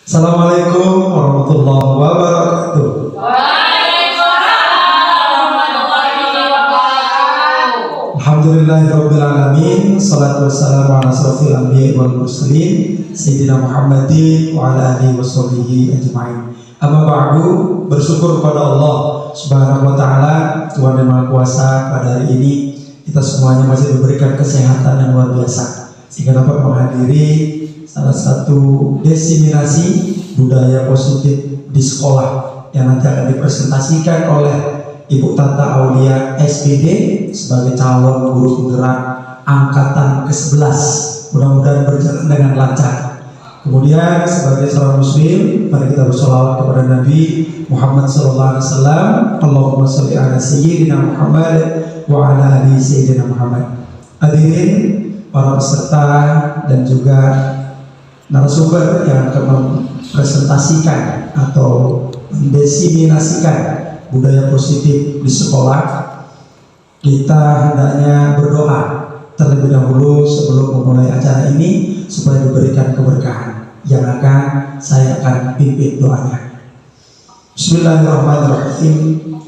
Assalamualaikum warahmatullahi wabarakatuh. Alhamdulillahirabbil alamin, salatu wassalamu ala asrofil anbiya'i wal mursalin sayyidina Muhammadin wa ala alihi washabihi ajmain. Amma ba'du, bersyukur kepada Allah Subhanahu wa taala, Tuhan yang Maha Kuasa. Pada hari ini kita semuanya masih diberikan kesehatan yang luar biasa sehingga dapat menghadiri salah satu diseminasi budaya positif di sekolah yang nanti akan dipresentasikan oleh Ibu Tata Aulia SPD sebagai calon guru penggerak angkatan ke-11. Mudah-mudahan berjalan dengan lancar. Kemudian sebagai seorang muslim, mari kita bersolawat kepada Nabi Muhammad SAW. Allahumma sholli ala sayyidina Muhammad wa ala ali sayyidina Muhammad. Hadirin para peserta dan juga narasumber yang akan mempresentasikan atau mendiseminasikan budaya positif di sekolah, kita hendaknya berdoa terlebih dahulu sebelum memulai acara ini supaya diberikan keberkahan yang akan saya akan pimpin doanya. Bismillahirrahmanirrahim.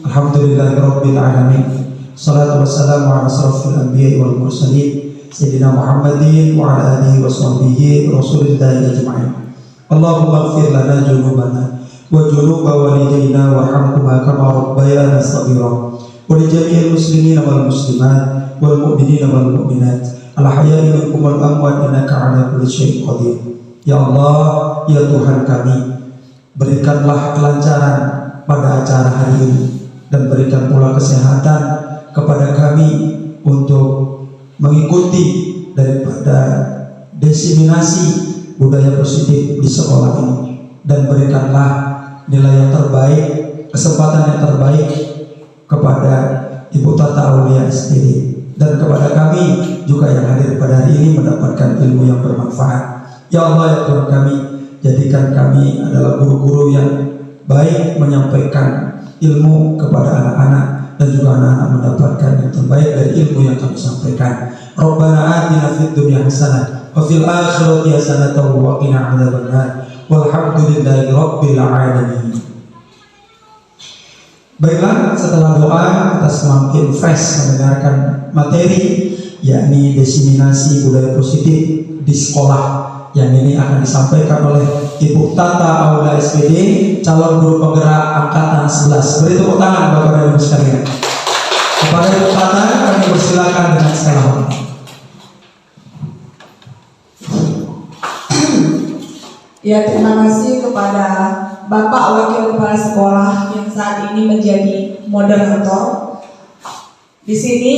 Alhamdulillahirabbil alamin. Shalatu wassalamu ala asrofil anbiya'i wal mursalin sayyidina Muhammadin wa ala alihi washabihi rasulillahi ajma'in. Allahumma ighfir lana junubana wa junuba walidayna warhamhuma kama rabbayana shaghira wa li jami'il muslimina wal muslimat wal mu'minina wal mu'minat al ahya'i minkum wal amwat innaka 'ala kulli syai'in qadir. Ya Allah, ya Tuhan kami, berikanlah kelancaran pada acara hari ini dan berikan pula kesehatan kepada kami untuk mengikuti daripada diseminasi budaya positif di sekolah ini, dan berikanlah nilai yang terbaik, kesempatan yang terbaik kepada Ibu Tata Aulia SPD dan kepada kami juga yang hadir pada hari ini mendapatkan ilmu yang bermanfaat. Ya Allah, ya Tuhan kami, jadikan kami adalah guru-guru yang baik menyampaikan ilmu kepada anak-anak dan juga anak-anak mendapatkan yang terbaik dari ilmu yang kami sampaikan. Rabbana atina fid dunya hasanah wa fil akhirati hasanah wa qina adzabannar. Walhamdulillahi rabbil alamin. Baiklah, setelah doa kita semakin fresh mendengarkan materi, yakni diseminasi budaya positif di sekolah, yang ini akan disampaikan oleh Ibu Tata Aulia SPD, calon guru penggerak angkatan 11. Beri tepuk tangan Bapak dan Ibu sekalian. Kepada Ibu Tata kami persilakan dengan segala hormat. Ya, terima kasih kepada Bapak Wakil Kepala Sekolah yang saat ini menjadi moderator. Di sini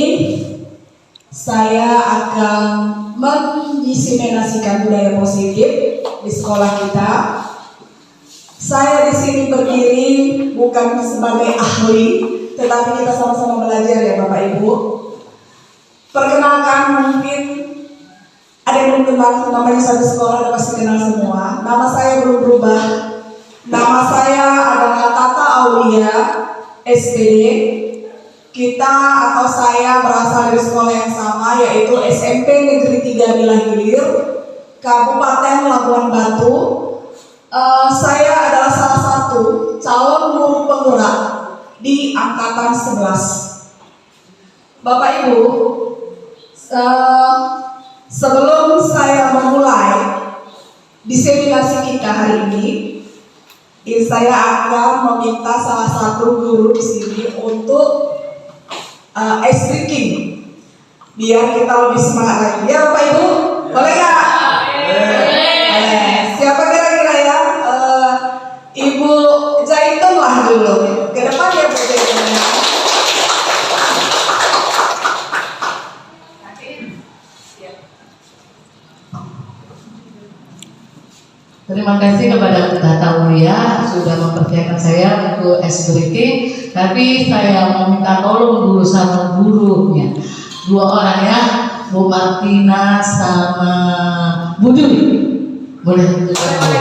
saya akan mendiseminasikan budaya positif di sekolah kita. Saya di sini berdiri bukan sebagai ahli, tetapi kita sama-sama belajar ya Bapak Ibu. Perkenalkan, mungkin ada yang belum kenal namanya satu sekolah, udah pasti kenal semua. Nama saya belum berubah. Nama saya adalah Tata Aulia SPD. Kita atau saya berasal dari sekolah yang sama, yaitu SMP Negeri 3 Milah Hilir, Kabupaten Labuan Batu. Saya adalah salah satu calon guru penggerak di angkatan 11. Bapak Ibu, sebelum saya memulai diseminasi kita hari ini, saya akan meminta salah satu guru di sini untuk ice breaking, biar kita lebih semangat lagi. Ya Bapak Ibu, boleh nggak? Siapa kira-kira ya? Ibu Zaitun lah dulu. Ke depan ya Bu Zaitun. Terima kasih kepada Tata Aulia sudah mempercayakan saya untuk ice breaking. Tapi saya mau minta tolong dulu sama gurunya, 2 orang ya, Bu Martina sama Bu Dwi. Boleh tunjukkan dulu.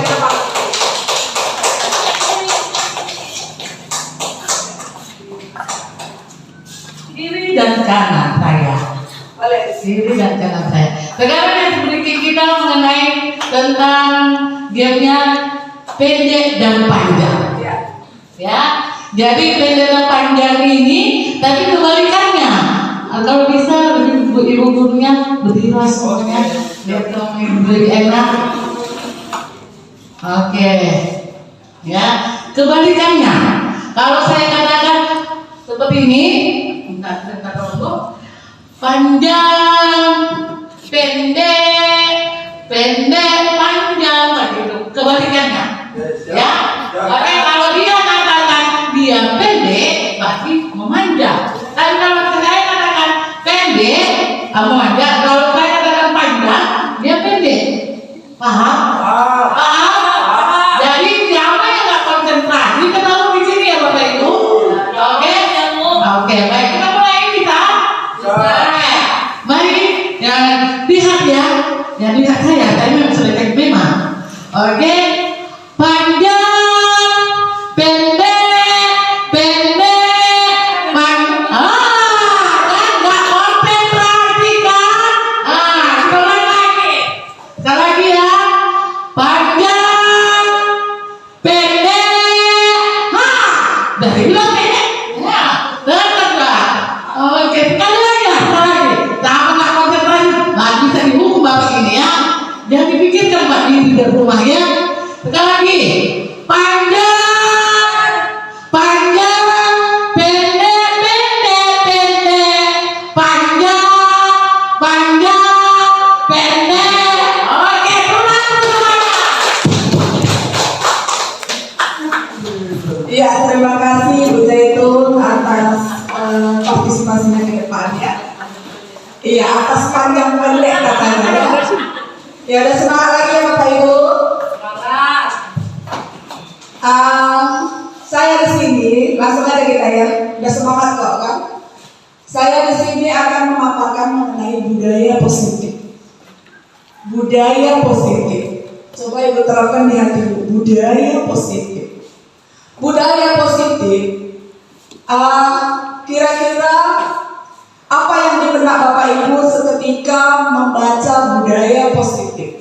Kiri dan kanan saya. Boleh. Kiri dan kanan saya. Sekarang ice breaking kita mengenai tentang gamenya pendek dan panjang. Ya, jadi pendek dan panjang ini, tapi kebalikannya. Kalau bisa ibu gurunya berdiri semuanya, biar kamu lebih enak. Oke, ya, kebalikannya. Kalau saya katakan seperti ini, bentar dulu, panjang, pendek, pendek, panjang, gitu. Kebalikannya, ya. Oke, kalau dia katakan dia pendek, pasti memanjang. Tapi kalau saya katakan pendek, memanjang. Kalau saya katakan panjang, dia pendek. Paham? Paham? Jadi siapa yang nggak konsentrasi ketahui di sini ya Bapak Ibu? Oke, oke, baik, kita mulai kita. Mari, lihat ya, lihat saya memang sudah memang. Oke, panjang, pendek, kan nggak konsentrasi kan? Sekali lagi ya, panjang, pendek, dari bilang pendek, ya, benar Pak. Oke, sekali lagi, sama nggak konsentrasi, nggak bisa dihukum Bapak ini ya. Jangan dipikirkan Pak di rumah ya. Sekali lagi, panjang, pendek, panjang, pendek. Oke, pulang semuanya. Iya, terima kasih Bu Zaitun atas partisipasinya ke depan ya. Iya, atas panjang pendek katanya ya. Ya udah, semangat lagi ya Bapak Ibu. Saya di sini langsung aja kita ya. Udah semangat kok kan? Saya di sini akan memaparkan mengenai budaya positif. Budaya positif. Coba Ibu terapkan di hati Ibu. Budaya positif. Budaya positif. Kira-kira apa yang di benak Bapak Ibu seketika membaca budaya positif?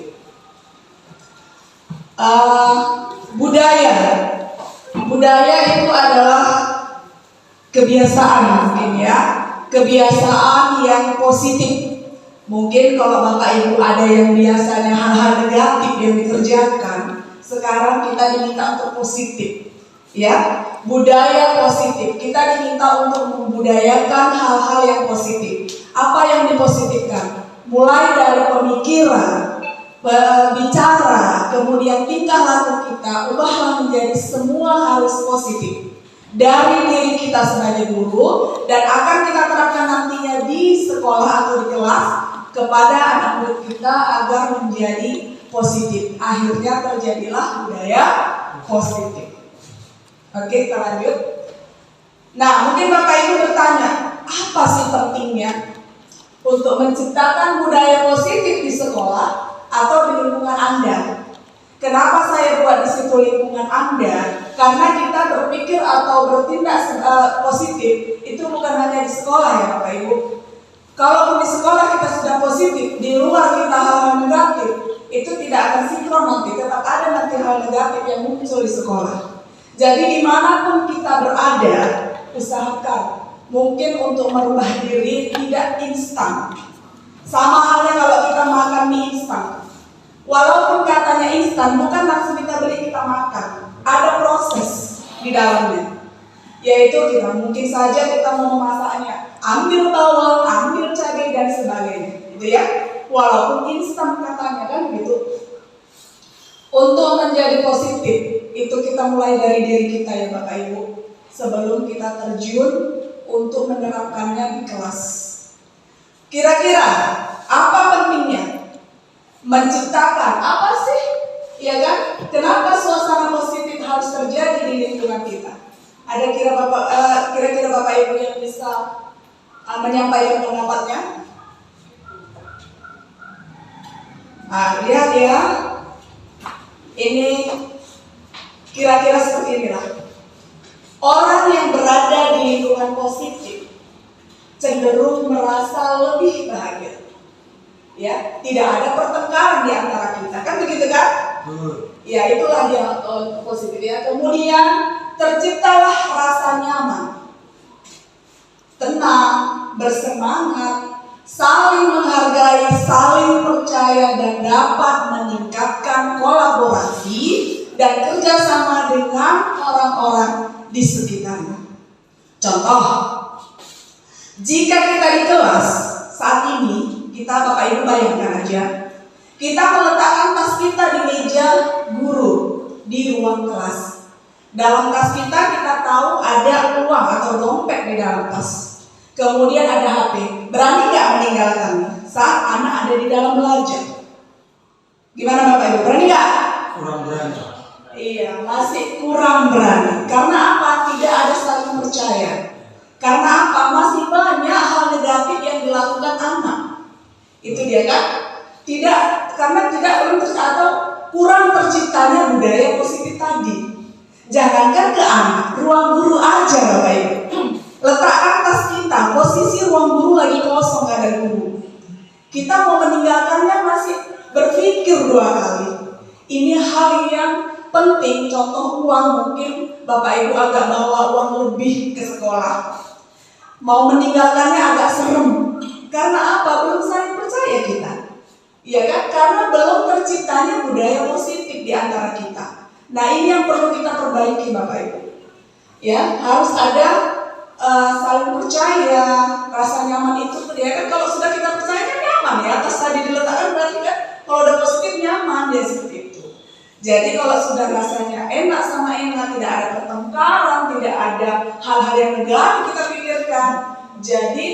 Budaya itu adalah kebiasaan mungkin ya, kebiasaan yang positif. Mungkin kalau Bapak Ibu ada yang biasanya hal-hal negatif yang dikerjakan, sekarang kita diminta untuk positif. Ya, budaya positif. Kita diminta untuk membudayakan hal-hal yang positif. Apa yang dipositifkan? Mulai dari pemikiran, bicara, kemudian tingkah laku kita, ubahlah menjadi semua harus positif dari diri kita sebagai guru, dan akan kita terapkan nantinya di sekolah atau di kelas kepada anak murid kita agar menjadi positif. Akhirnya terjadilah budaya positif. Oke, kita lanjut. Nah, mungkin Bapak Ibu bertanya, apa sih pentingnya untuk menciptakan budaya positif di sekolah atau di lingkungan Anda? Kenapa saya buat di situ lingkungan Anda? Karena kita berpikir atau bertindak positif itu bukan hanya di sekolah ya Bapak Ibu. Kalaupun di sekolah kita sudah positif, di luar kita hal-hal negatif, itu tidak akan sinkron nanti. Tetap ada nanti hal negatif yang muncul di sekolah. Jadi dimanapun kita berada, usahakan mungkin untuk merubah diri tidak instan. Sama halnya kalau kita makan mie instan. Walaupun katanya instan, bukan langsung kita beli kita makan. Ada proses di dalamnya. Yaitu kita mungkin saja kita mau memasaknya, ambil bawang, ambil cabai dan sebagainya, gitu ya. Walaupun instan katanya kan gitu. Untuk menjadi positif, itu kita mulai dari diri kita ya Bapak Ibu. Sebelum kita terjun untuk menerapkannya di kelas. Kira-kira apa pentingnya? Menciptakan apa sih? Ya kan? Kenapa suasana positif harus terjadi di lingkungan kita? Ada kira-kira Bapak Ibu yang bisa menyampaikan pendapatnya? Lihat ya. Ini kira-kira seperti inilah. Orang yang berada di lingkungan positif cenderung merasa lebih bahagia. Ya, tidak ada pertengkaran di antara kita. Kan begitu kan? Ya itulah yang positif ya. Kemudian terciptalah rasa nyaman, tenang, bersemangat, saling menghargai, saling percaya, dan dapat meningkatkan kolaborasi dan kerjasama dengan orang-orang di sekitarnya. Contoh, jika kita di kelas saat ini, kita Bapak Ibu bayangkan aja, kita meletakkan tas kita di meja guru di ruang kelas. Dalam tas kita tahu ada uang atau dompet di dalam tas. Kemudian ada HP. Berani nggak meninggalkannya saat anak ada di dalam belajar? Gimana Bapak Ibu? Berani nggak? Kurang berani. Iya, masih kurang berani. Karena apa? Tidak ada saling percaya. Karena apa? Masih banyak hal negatif yang dilakukan anak. Itu dia kan? Tidak, karena tidak atau kurang terciptanya budaya positif tadi. Jangankan ke anak, ruang guru aja Bapak Ibu. Letakkan tas kita, posisi ruang guru lagi kosong, gak ada guru. Kita mau meninggalkannya masih berpikir 2 kali. Ini hal yang penting. Contoh uang, mungkin Bapak Ibu agak bawa uang lebih ke sekolah. Mau meninggalkannya agak serem. Karena apa? Belum saling percaya kita. Ya kan? Karena belum terciptanya budaya positif di antara kita. Nah ini yang perlu kita perbaiki Bapak Ibu. Ya, harus ada saling percaya, rasa nyaman itu. Ya kan? Kalau sudah kita percaya kan nyaman ya. Atas tadi diletakkan berarti kan kalau udah positif nyaman ya seperti itu. Jadi kalau sudah rasanya enak sama enak, tidak ada pertengkaran, tidak ada hal-hal yang negatif kita pikirkan. Jadi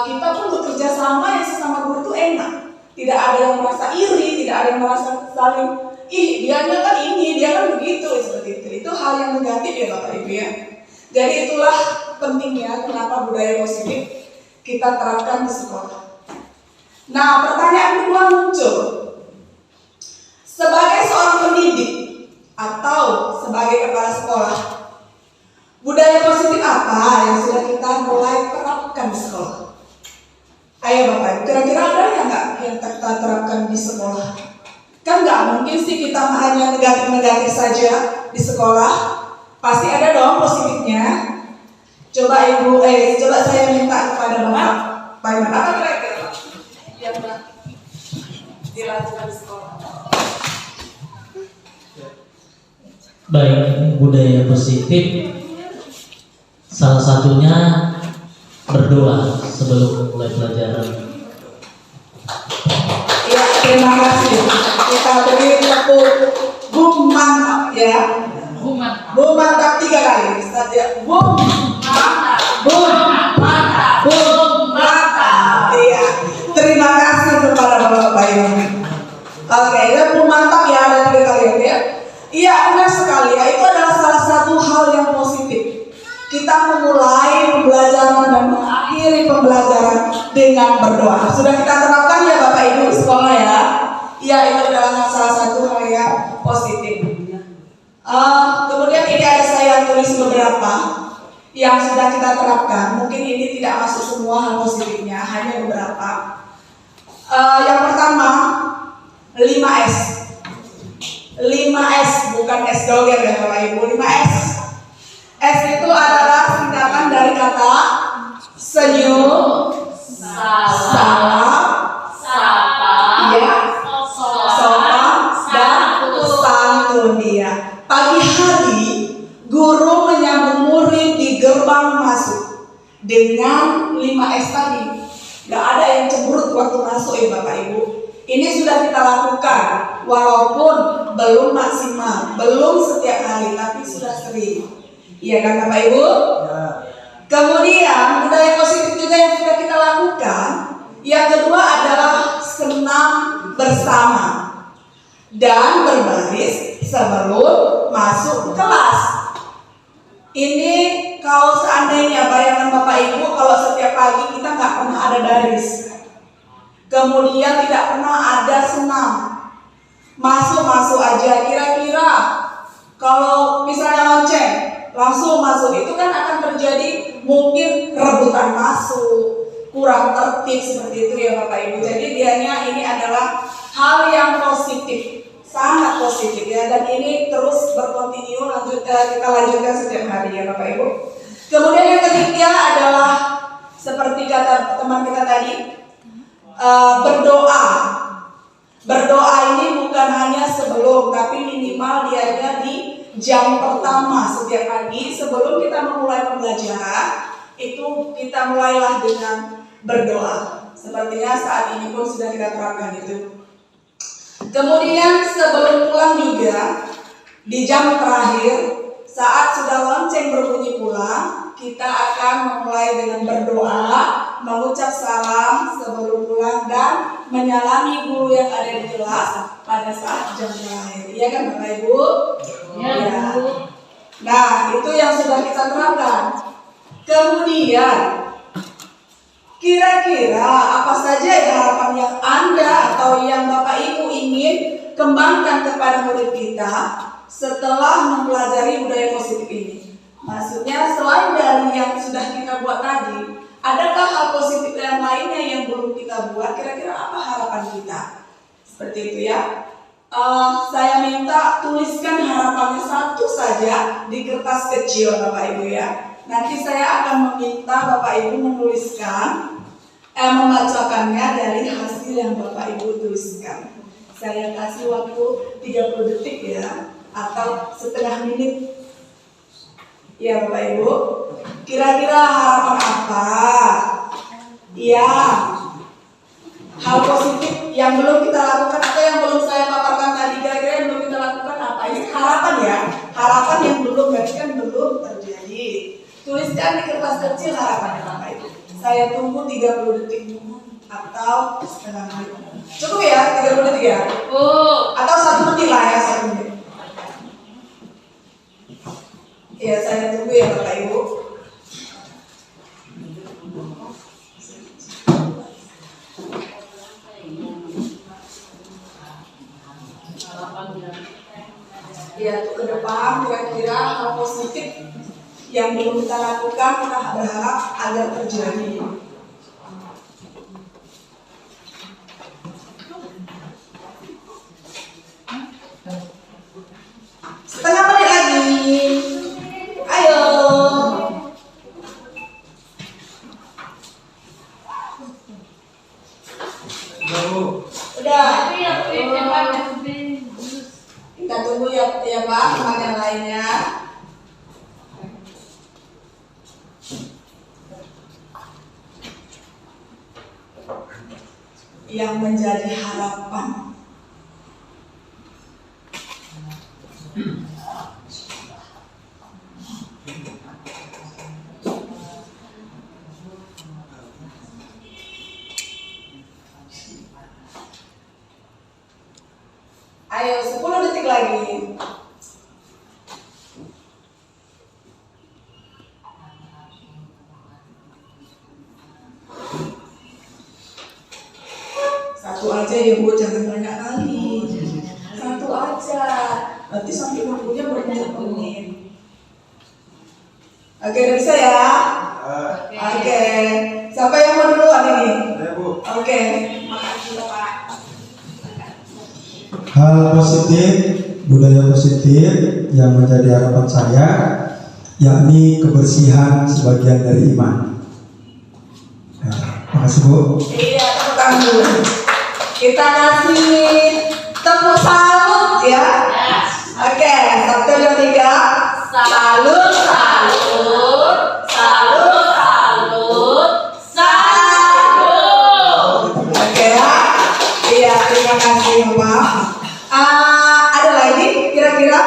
kita pun bekerja sama yang sesama guru itu enak. Tidak ada yang merasa iri, tidak ada yang merasa saling, ih dia kan ini, dia kan begitu, seperti itu. Itu hal yang negatif ya Bapak Ibu ya. Jadi itulah pentingnya kenapa budaya positif kita terapkan di sekolah. Nah pertanyaan kedua muncul. Sebagai seorang pendidik atau sebagai kepala sekolah, budaya positif apa yang sudah kita mulai terapkan di sekolah? Ayo Bapak, kira-kira ada yang nggak yang kita terapkan di sekolah? Kan nggak mungkin sih kita hanya negatif-negatif saja di sekolah. Pasti ada dong positifnya. Coba Ibu, coba saya minta kepada Bapak, Pak Iman, apa kira-kira yang dilakukan di sekolah? Baik, budaya positif salah satunya berdoa sebelum mulai pelajaran. Ya, terima kasih. Kita beri tepuk bum mantap ya. Bum mantap 3 kali. Saja bum mantap, bum mantap, bum mantap. Iya. Terima kasih kepada Bapak Ibu. Oke, dan bum mantap ya ada 3 kali ya. Iya, benar sekali ya. Itu adalah salah satu hal yang positif. Kita memulai pembelajaran dan mengakhiri pembelajaran dengan berdoa. Sudah kita terapkan ya Bapak Ibu di sekolah ya. Iya, itu adalah salah satu hal yang positif. Kemudian ini ada saya tulis beberapa yang sudah kita terapkan. Mungkin ini tidak masuk semua hal positifnya, hanya beberapa. Yang pertama, 5S. 5S bukan S doger ya Bapak Ibu, 5S. S itu adalah singkatan dari kata senyum, salam, Sapa, ya, sopan, dan santun ya. Pagi hari guru menyambut murid di gerbang masuk dengan 5S tadi. Gak ada yang cemberut waktu masuk ya Bapak Ibu. Ini sudah kita lakukan, walaupun belum maksimal, belum setiap hari, tapi sudah sering. Iya kan Bapak Ibu? Ya. Kemudian budaya positif juga yang sudah kita lakukan. Yang kedua adalah senam bersama dan berbaris sebelum masuk kelas. Ini kalau seandainya bayangan Bapak Ibu, kalau setiap pagi kita nggak pernah ada baris. Kemudian tidak pernah ada senam. Masuk aja, kira-kira kalau misalnya lonceng langsung masuk, itu kan akan terjadi mungkin rebutan masuk, kurang tertib seperti itu ya Bapak Ibu. Jadi dianya ini adalah hal yang positif. sangat positif ya, dan ini terus berkontinu kita lanjutkan setiap hari ya Bapak Ibu. Kemudian yang ketiga adalah seperti kata teman kita tadi, berdoa. Berdoa ini bukan hanya sebelum, tapi minimal dianya di jam pertama setiap pagi sebelum kita memulai pembelajaran. Itu kita mulailah dengan berdoa. Sepertinya saat ini pun sudah kita terapkan itu. Kemudian sebelum pulang juga, di jam terakhir saat sudah lonceng berbunyi pulang, kita akan memulai dengan berdoa, mengucap salam sebelum pulang dan menyalami guru yang ada di kelas pada saat jam terakhir. Iya kan Bapak Ibu? Ya, Bu. Nah, itu yang sudah kita terapkan. Kemudian, kira-kira apa saja ya harapan yang Anda atau yang Bapak Ibu ingin kembangkan kepada murid kita setelah mempelajari budaya positif ini? Maksudnya selain dari yang sudah kita buat tadi, adakah hal positif yang lainnya yang belum kita buat? Kira-kira apa harapan kita? Seperti itu ya. Saya minta tuliskan harapannya satu saja di kertas kecil Bapak Ibu ya. Nanti saya akan meminta Bapak Ibu menuliskan, membacakannya dari hasil yang Bapak Ibu tuliskan. Saya kasih waktu 30 detik ya, atau setengah menit. Ya Bapak Ibu, kira-kira harapan apa? Ya, hal positif yang belum kita lakukan atau yang belum saya paparkan tadi, kira-kira yang belum kita lakukan apa? Ini harapan ya, harapan yang belum, berarti kan belum terjadi. Tuliskan di kertas kecil harapannya Bapak Ibu. Saya tunggu 30 detik atau setengah menit. Cukup ya 30 detik ya? Atau 1 menit lah ya, 1 menit. Ya, saya tunggu ya Bapak Ibu. Ya, ke depan kira-kira hal positif yang belum kita lakukan, kita berharap agar terjadi. Setengah menit lagi. Ayo. Udah. Kita tunggu ya Pak, teman yang lainnya. Yang menjadi harapan. Ayo 10 detik lagi. Satu aja ya Bu, jangan banyak kali. Satu aja. Nanti sampai waktunya bermenit-menit. Oke, udah bisa ya? Oke. Siapa yang mau duluan ini? Oke. Makasih Pak. Hal positif, budaya positif yang menjadi harapan saya, yakni kebersihan sebagian dari iman. Makasih Bu. Iya, tepuk tangan dulu. Kita kasih tepuk salut ya. Oke, 1, 2, 3. Salut, salut, salut, salut, salut. Oke ya. Iya, terima kasih Pak. Ada lagi kira-kira?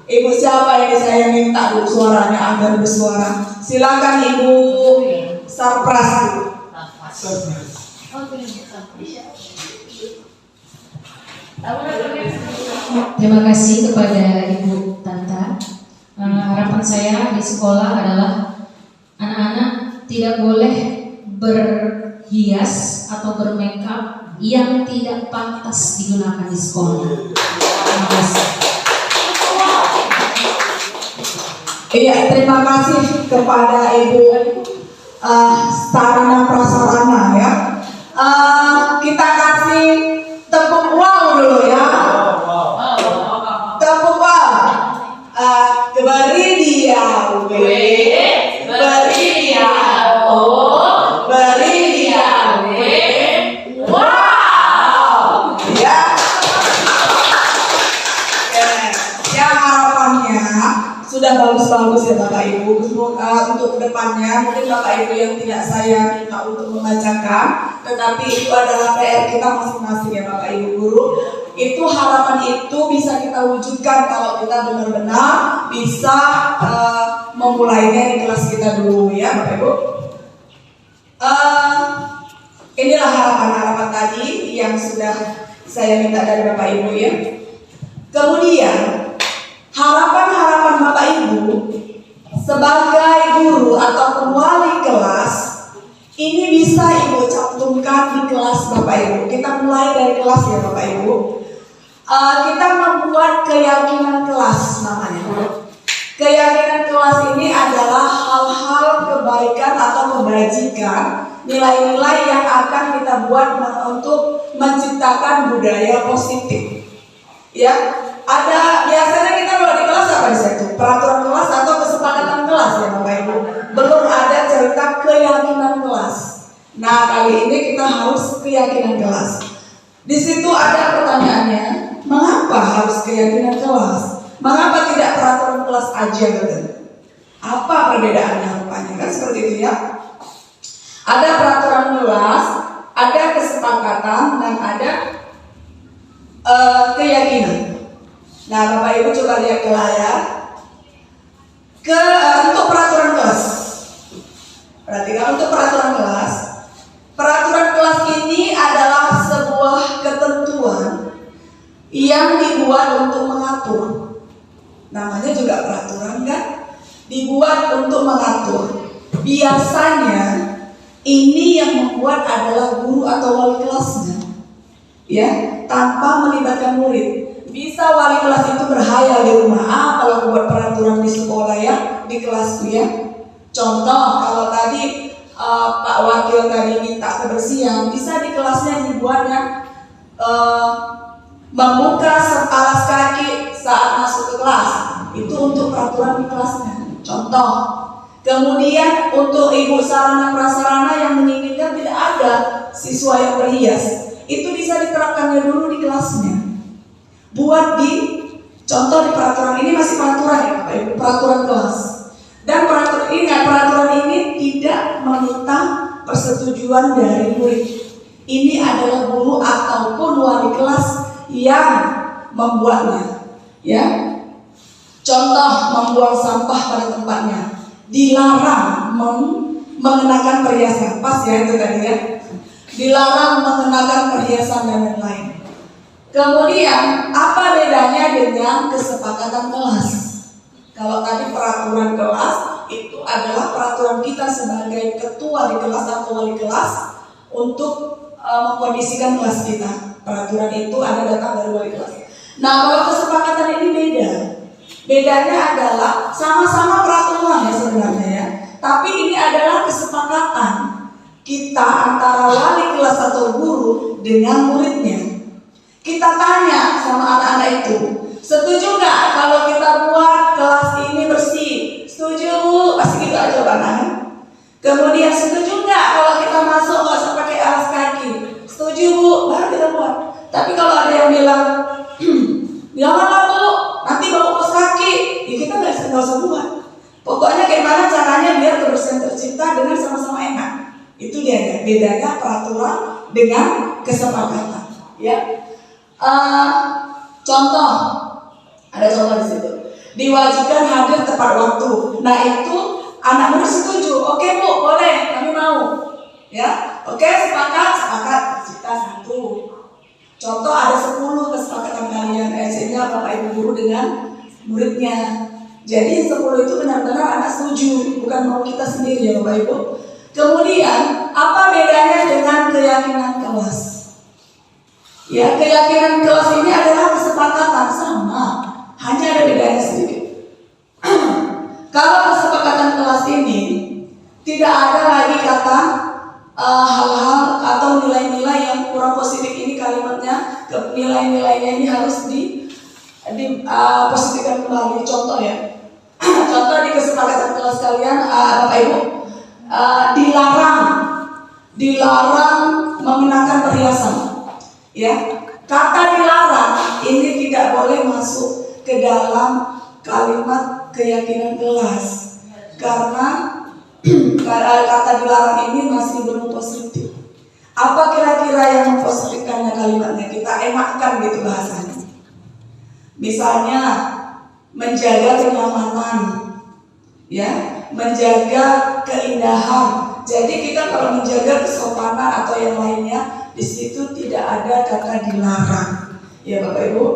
Ibu siapa ini saya minta dulu suaranya agar bersuara. Silakan Ibu Sarpras. Terima kasih kepada Ibu Tanta. Harapan saya di sekolah adalah anak-anak tidak boleh berhias atau bermakeup yang tidak pantas digunakan di sekolah. Terima kasih. Iya, terima kasih kepada Ibu Sarana Prasarana ya. Kita kasih tepuk wow dulu ya. W, beri dia O, beri dia W. Wow, ya. Ya, harapannya sudah bagus-bagus ya Bapak Ibu. Untuk kedepannya mungkin Bapak Ibu yang tidak saya minta untuk membacakan, tetapi itu adalah PR kita masing-masing ya Bapak Ibu guru. Itu harapan itu bisa kita wujudkan kalau kita benar-benar bisa memulainya di kelas kita dulu ya Bapak Ibu. Inilah harapan-harapan tadi yang sudah saya minta dari Bapak Ibu ya. Kemudian harapan-harapan Bapak Ibu sebagai guru atau wali kelas ini bisa Ibu cantumkan di kelas Bapak Ibu. Kita mulai dari kelas ya Bapak Ibu. Kita membuat keyakinan kelas namanya. Keyakinan kelas ini adalah hal-hal kebaikan atau kebajikan, nilai-nilai yang akan kita buat untuk menciptakan budaya positif. Ya, ada biasanya kita kalau di kelas apa di situ? Peraturan kelas atau kesepakatan kelas ya Bapak Ibu. Belum ada cerita keyakinan kelas. Nah, kali ini kita harus keyakinan kelas. Di situ ada pertanyaannya, mengapa harus keyakinan kelas? Mengapa tidak peraturan kelas aja gitu? Apa perbedaannya rupanya? Kan seperti itu ya. Ada peraturan kelas, ada kesepakatan, dan ada keyakinan. Nah, Bapak Ibu coba lihat ke layar. Untuk peraturan kelas. Perhatikan untuk peraturan kelas. Peraturan kelas ini adalah sebuah ketentuan yang dibuat untuk mengatur. Namanya juga peraturan kan? Dibuat untuk mengatur. Biasanya ini yang membuat adalah guru atau wali kelasnya. Ya, tanpa melibatkan murid. Bisa wali kelas itu berhayal di rumah, kalau buat peraturan di sekolah ya, di kelasku ya. Contoh, kalau tadi Pak Wakil tadi minta kebersihan, bisa di kelasnya dibuatnya membuka alas kaki saat masuk ke kelas. Itu untuk peraturan di kelasnya. Contoh. Kemudian untuk ibu sarana prasarana yang menginginkan tidak ada siswa yang berhias, itu bisa diterapkannya dulu di kelasnya. Buat di contoh di peraturan ini masih peraturan ya Bapak Ibu, peraturan kelas. Dan peraturan ini tidak meminta persetujuan dari murid. Ini adalah guru ataupun wali kelas yang membuatnya. Ya. Contoh membuang sampah pada tempatnya. Dilarang mengenakan perhiasan. Pas ya itu tadi ya. Dilarang mengenakan perhiasan dan lain-lain. Kemudian apa bedanya dengan kesepakatan kelas? Kalau tadi peraturan kelas itu adalah peraturan kita sebagai ketua di kelas atau wali kelas untuk mengkondisikan kelas kita. Peraturan itu ada datang dari wali kelas. Nah, kalau kesepakatan ini beda. Bedanya adalah sama-sama peraturan ya sebenarnya ya. Tapi ini adalah kesepakatan kita antara wali kelas atau guru dengan muridnya. Kita tanya sama anak-anak itu, setuju nggak kalau kita buat kelas ini bersih? Setuju, pasti gitu aja jawabannya. Kemudian setuju nggak kalau kita masuk nggak usah pakai alas kaki? Setuju Bu, baru kita buat. Tapi kalau ada yang bilang, janganlah Bu, nanti bau kaos kaki, ya kita nggak usah buat. Pokoknya gimana caranya biar kebersihan tercipta dengan sama-sama enak. Itu dia bedanya peraturan dengan kesepakatan. Ya. Contoh, ada contoh di situ. Diwajibkan hadir tepat waktu. Nah itu anak murid setuju. Oke Bu, boleh, kami mau. Ya, oke sepakat. Kita satu. Contoh ada 10 kesepakatan kalian. Sehingga Bapak Ibu guru dengan muridnya. Jadi 10 itu benar-benar anak setuju, bukan mau kita sendiri ya Bapak Ibu. Kemudian apa bedanya dengan keyakinan kelas? Ya, keyakinan kelas ini adalah kesepakatan sama, hanya ada bedanya sedikit. Kalau kesepakatan kelas ini tidak ada lagi kata hal-hal atau nilai-nilai yang kurang positif ini kalimatnya, nilai-nilainya ini harus positifkan kembali. Contoh ya, contoh di kesepakatan kelas kalimat keyakinan kelas, karena kata dilarang ini masih belum positif. Apa kira-kira yang mempositifkannya kalimatnya? Kita enakkan gitu bahasanya. Misalnya menjaga kenyamanan, ya, menjaga keindahan. Jadi kita kalau menjaga kesopanan atau yang lainnya, di situ tidak ada kata dilarang, ya Bapak Ibu.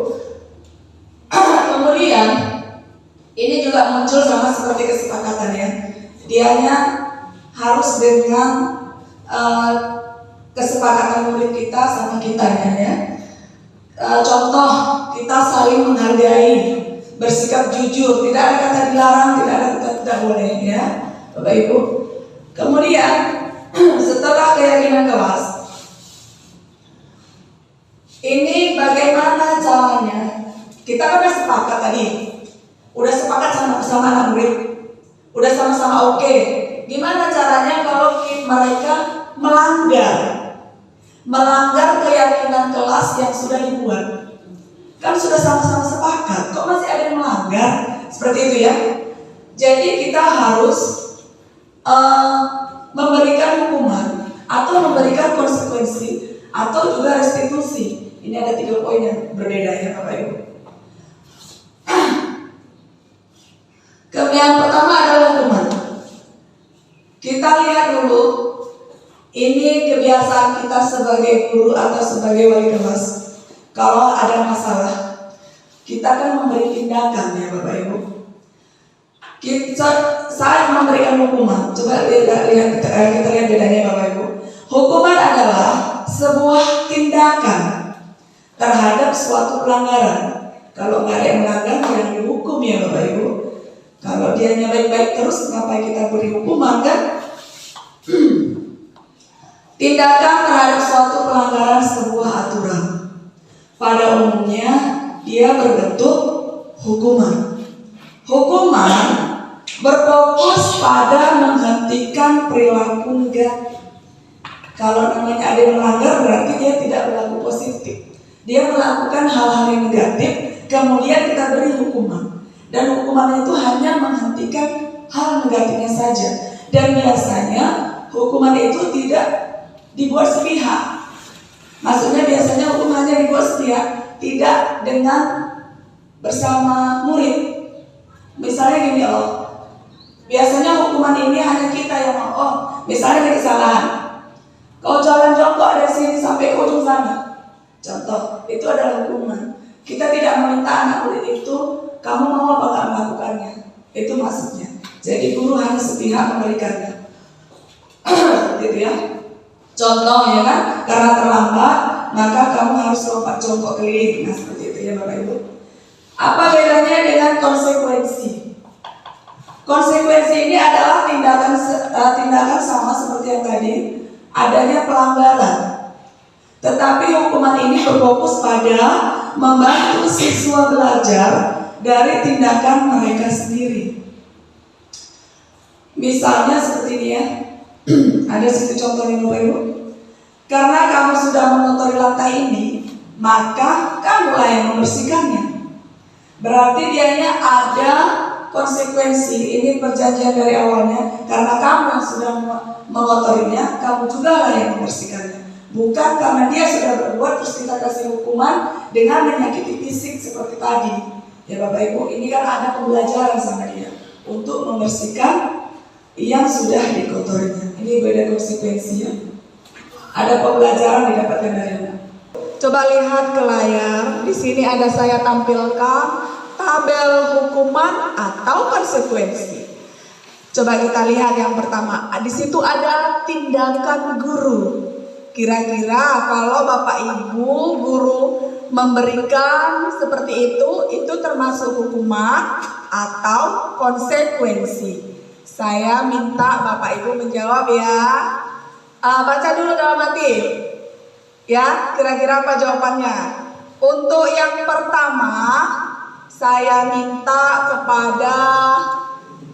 Kemudian ini juga muncul sama seperti kesepakatan ya. Dianya harus dengan kesepakatan murid kita sama kitanya ya. Contoh, kita saling menghargai, bersikap jujur, tidak ada kata dilarang, tidak ada kata tidak boleh ya Bapak Ibu. Kemudian setelah keyakinan kelas, ini bagaimana caranya? Kita kan udah sepakat tadi, udah sepakat sama anak murid, udah sama-sama oke. Gimana caranya kalau mereka melanggar keyakinan kelas yang sudah dibuat? Kan sudah sama-sama sepakat, kok masih ada yang melanggar? Seperti itu ya. Jadi kita harus memberikan hukuman atau memberikan konsekuensi atau juga restitusi. Ini ada 3 poin yang berbeda ya Bapak Ibu. Yang pertama adalah hukuman. Kita lihat dulu, ini kebiasaan kita sebagai guru atau sebagai wali kelas. Kalau ada masalah, kita kan memberi tindakan ya Bapak Ibu. Saya memberikan hukuman. Coba kita lihat bedanya Bapak Ibu. Hukuman adalah sebuah tindakan terhadap suatu pelanggaran. Kalau nggak ada yang melanggar, yang dihukum ya Bapak Ibu. Kalau dianya baik-baik terus, ngapain kita beri hukuman kan? Tindakan terhadap suatu pelanggaran sebuah aturan, pada umumnya dia berbentuk hukuman. Hukuman berfokus pada menghentikan perilaku negatif. Kalau namanya ada yang melanggar, berarti dia tidak berlaku positif. Dia melakukan hal-hal yang negatif, kemudian kita beri hukuman. Dan hukuman itu hanya menghentikan hal negatifnya saja. Dan biasanya hukuman itu tidak dibuat sepihak. Maksudnya biasanya hukuman hanya dibuat sepihak, tidak dengan bersama murid. Misalnya gini biasanya hukuman ini hanya kita yang mau. Misalnya ada kesalahan, kau jalan jongkok dari sini sampai ke ujung sana. Contoh, itu adalah hukuman. Kita tidak meminta anak murid itu, kamu mau apa nggak melakukannya. Itu maksudnya. Jadi guru hanya sepihak memberikannya. Gitu ya. Contoh ya kan, karena terlambat maka kamu harus lompat jongkok keliling. Nah seperti itu ya Bapak Ibu. Apa bedanya dengan konsekuensi? Konsekuensi ini adalah tindakan sama seperti yang tadi, adanya pelanggaran. Tetapi hukuman ini berfokus pada membantu siswa belajar dari tindakan mereka sendiri. Misalnya seperti ini ya. Ada satu contoh nih Bapak Ibu. Karena kamu sudah mengotori lantai ini, maka kamulah yang membersihkannya. Berarti dianya ada konsekuensi. Ini perjanjian dari awalnya. Karena kamu yang sudah mengotorinya, kamu juga lah yang membersihkannya. Bukan karena dia sudah berbuat terus kita kasih hukuman dengan menyakiti fisik seperti tadi. Ya Bapak Ibu, ini kan ada pembelajaran sama dia untuk membersihkan yang sudah dikotorinya. Ini beda konsekuensinya. Ada pembelajaran didapatkan dari Anda. Coba lihat ke layar. Di sini ada saya tampilkan tabel hukuman atau konsekuensi. Coba kita lihat yang pertama. Di situ ada tindakan guru. Kira-kira kalau Bapak Ibu guru memberikan seperti itu termasuk hukuman atau konsekuensi? Saya minta Bapak Ibu menjawab ya. Baca dulu dalam hati. Ya, kira-kira apa jawabannya? Untuk yang pertama, saya minta kepada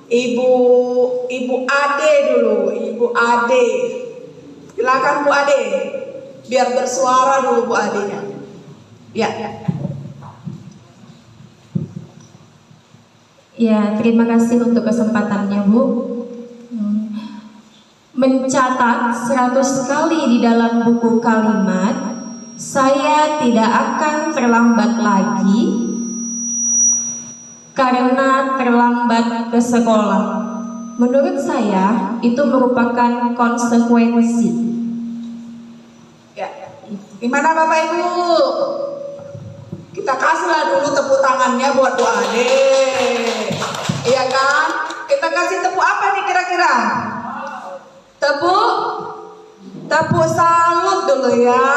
Ibu Ade dulu, Ibu Ade. Silakan Bu Ade. Biar bersuara dulu Bu Adenya. Ya. Ya, terima kasih untuk kesempatannya, Bu. Mencatat 100 kali di dalam buku kalimat, saya tidak akan terlambat lagi karena terlambat ke sekolah. Menurut saya, itu merupakan konsekuensi. Ya, gimana Bapak Ibu? Kita kasihlah dulu tepuk tangannya buat Bu Ade. Iya kan? Kita kasih tepuk apa nih kira-kira? Tepuk salut dulu ya.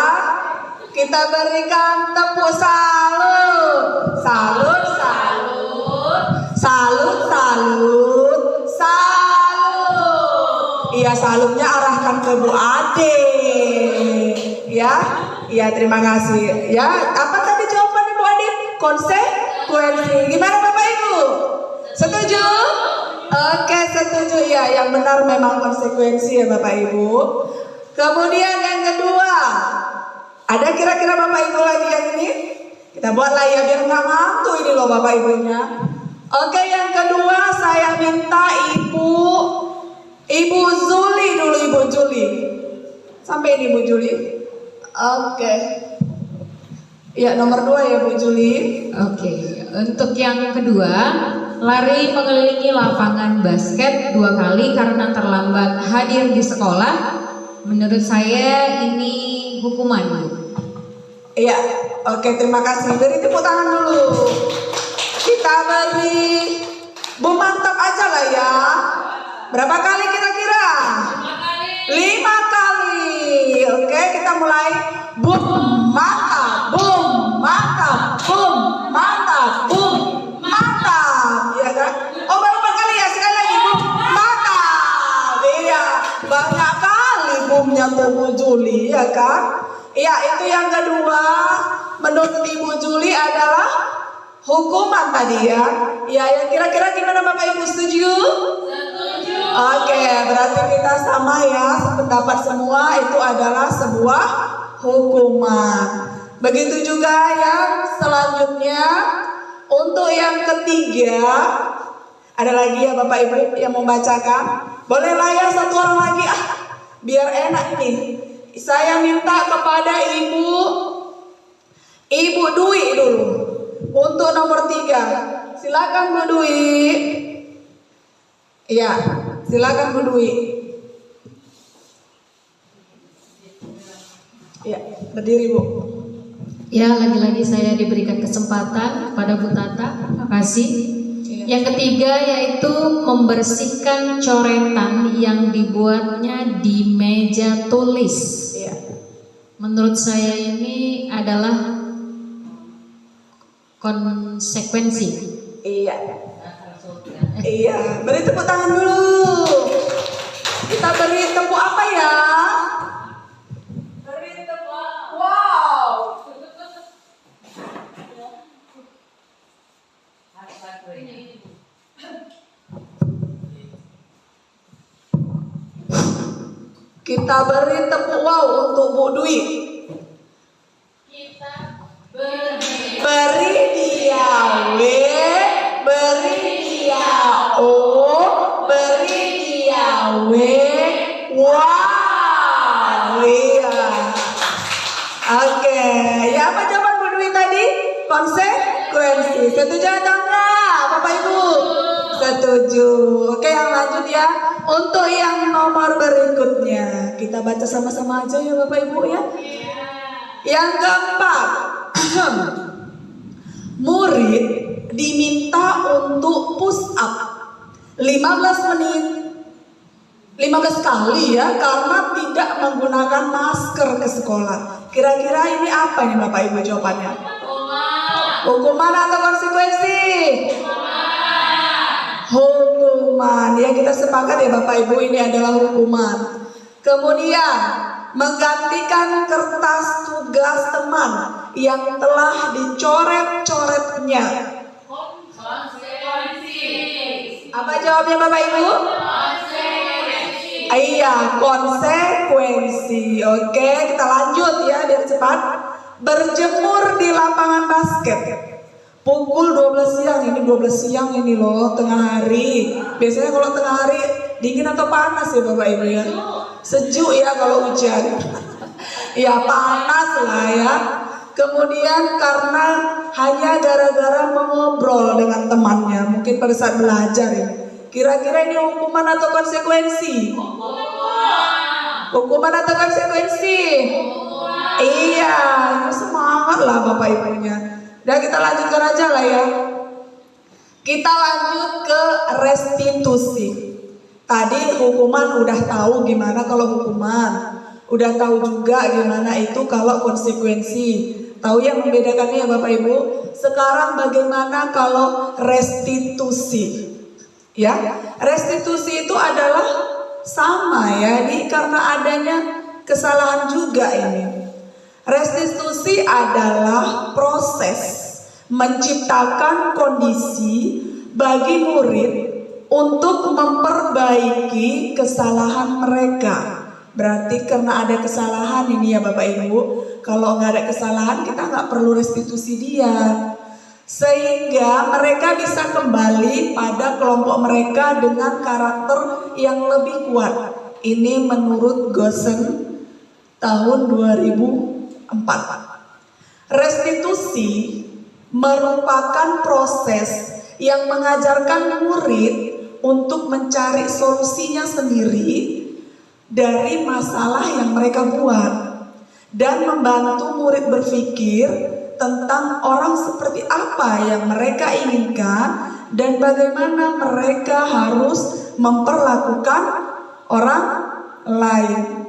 Kita berikan tepuk salut. Salut, salut. Salut, salut. Salut. Iya, salutnya arahkan ke Bu Ade. Ya. Iya, terima kasih. Ya, apa tadi jawabannya Bu Ade? Konsekuensi. Gimana Bapak Ibu? Setuju? Oke, setuju ya. Yang benar memang konsekuensi ya Bapak Ibu. Kemudian yang kedua, ada kira-kira Bapak Ibu lagi yang ini? Kita buatlah ya biar nggak ngantuk ini loh Bapak Ibunya. Oke, yang kedua saya minta Ibu Zuli dulu, Ibu Juli. Sampai ini Bu Juli. Oke. Ya, nomor 2 ya Bu Juli. Oke, untuk yang kedua, lari mengelilingi lapangan basket 2 kali karena terlambat hadir di sekolah. Menurut saya ini hukuman, Bu. Iya, oke, terima kasih. Beri tepuk tangan dulu. Kita beri Bu mantap aja lah ya. Berapa kali kira-kira? 5 kali. Oke, kita mulai. Bum, mantap. Bum, mantap. Bum, mantap. Bum, mantap. Iya kan? Oh, baru 4 kali ya. Sekali lagi. Bum, mantap. Iya, banyak kali bumnya tuh Bu Juli, ya kan? Iya, itu yang kedua. Menurut Ibu Juli adalah hukuman tadi ya. Ya, yang kira-kira gimana Bapak Ibu, setuju? Setuju. Oke, berarti kita sama ya, sependapat semua itu adalah sebuah hukuman. Begitu juga yang selanjutnya. Untuk yang ketiga, ada lagi ya Bapak Ibu yang membacakan. Boleh lah ya satu orang lagi biar enak nih. Saya minta kepada Ibu Dwi dulu untuk nomor 3. Silakan Bu Dwi. Iya, silakan Bu Dwi. Iya, berdiri Bu. Ya, lagi-lagi saya diberikan kesempatan pada Bu Tata. Terima kasih. Yang ketiga yaitu membersihkan coretan yang dibuatnya di meja tulis. Iya. Menurut saya ini adalah konsekuensi. Iya. Iya, beri tepuk tangan dulu. Kita beri tepuk apa ya? Beri tepuk. Wow. Kita beri tepuk wow untuk Bu Dwi. Kita beri dia W, beri dia O, beri dia W. Wow, iya. Oke, ya apa jawaban Bu Dwi tadi? Konsekuensi. Setuju atau enggak, Bapak Ibu? Setuju. Oke, yang lanjut ya. Untuk yang nomor berikutnya, kita baca sama-sama aja ya Bapak Ibu ya. Yang keempat, murid diminta untuk push up 15 menit 15 kali ya karena tidak menggunakan masker ke sekolah. Kira-kira ini apa nih Bapak Ibu jawabannya? Hukuman atau konsekuensi? Hukuman. Ya, kita sepakat ya Bapak Ibu, ini adalah hukuman. Kemudian menggantikan kertas tugas teman yang telah dicoret-coretnya. Apa jawabnya Bapak Ibu? Iya, konsekuensi. Oke, kita lanjut ya biar cepat. Berjemur di lapangan basket. pukul 12 siang, ini 12 siang ini loh, tengah hari. Biasanya kalau tengah hari dingin atau panas ya Bapak Ibu ya? Sejuk ya kalau hujan. Ya panas lah ya. Kemudian karena hanya gara-gara mengobrol dengan temannya, mungkin pada saat belajar ya. Kira-kira ini hukuman atau konsekuensi? Hukuman atau konsekuensi? Iya, semangat lah Bapak Ibunya. Dan kita lanjutkan aja lah ya. Kita lanjut ke restitusi. Tadi hukuman udah tahu gimana kalau hukuman. Udah tahu juga gimana itu kalau konsekuensi. Tahu yang membedakannya ya Bapak Ibu? Sekarang bagaimana kalau restitusi? Ya, restitusi itu adalah sama ya, ini karena adanya kesalahan juga ini. Restitusi adalah proses menciptakan kondisi bagi murid untuk memperbaiki kesalahan mereka. Berarti karena ada kesalahan ini ya Bapak Ibu. Kalau nggak ada kesalahan kita nggak perlu restitusi dia. Sehingga mereka bisa kembali pada kelompok mereka dengan karakter yang lebih kuat. Ini menurut Gosen tahun 2004. Restitusi merupakan proses yang mengajarkan murid untuk mencari solusinya sendiri dari masalah yang mereka buat dan membantu murid berpikir tentang orang seperti apa yang mereka inginkan dan bagaimana mereka harus memperlakukan orang lain.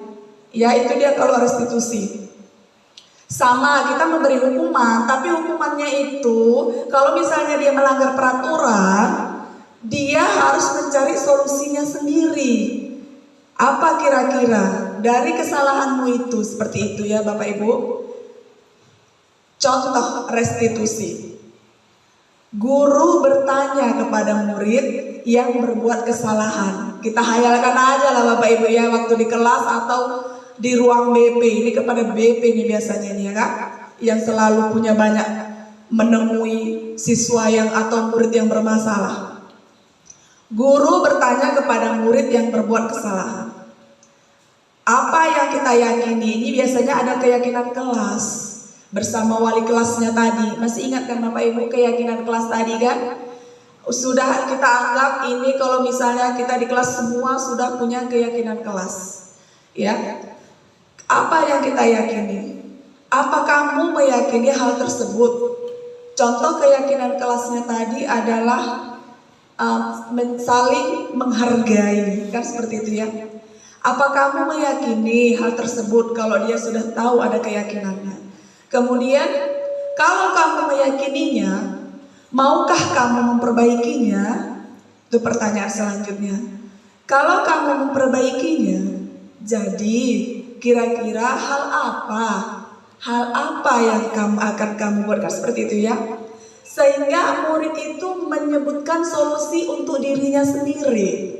Ya, itu dia kalau restitusi. Sama, kita memberi hukuman, tapi hukumannya itu kalau misalnya dia melanggar peraturan, dia harus mencari solusinya sendiri. Apa kira-kira dari kesalahanmu itu? Seperti itu ya Bapak Ibu. Contoh restitusi. Guru bertanya kepada murid yang berbuat kesalahan. Kita hayalkan aja lah Bapak Ibu ya, waktu di kelas atau di ruang BP. Ini kepada BP nih biasanya nih ya Kak, yang selalu punya banyak menemui siswa yang atau murid yang bermasalah. Guru bertanya kepada murid yang berbuat kesalahan. Apa yang kita yakini? Ini biasanya ada keyakinan kelas bersama wali kelasnya tadi. Masih ingat kan Bapak Ibu keyakinan kelas tadi kan? Sudah kita anggap ini kalau misalnya kita di kelas semua sudah punya keyakinan kelas. Ya. Apa yang kita yakini? Apa kamu meyakini hal tersebut? Contoh keyakinan kelasnya tadi adalah saling menghargai, kan seperti itu ya. Apa kamu meyakini hal tersebut kalau dia sudah tahu ada keyakinannya? Kemudian kalau kamu meyakininya, maukah kamu memperbaikinya? Itu pertanyaan selanjutnya. Kalau kamu memperbaikinya, jadi kira-kira hal apa yang kamu buat? Kan seperti itu ya. Sehingga murid itu menyebutkan solusi untuk dirinya sendiri.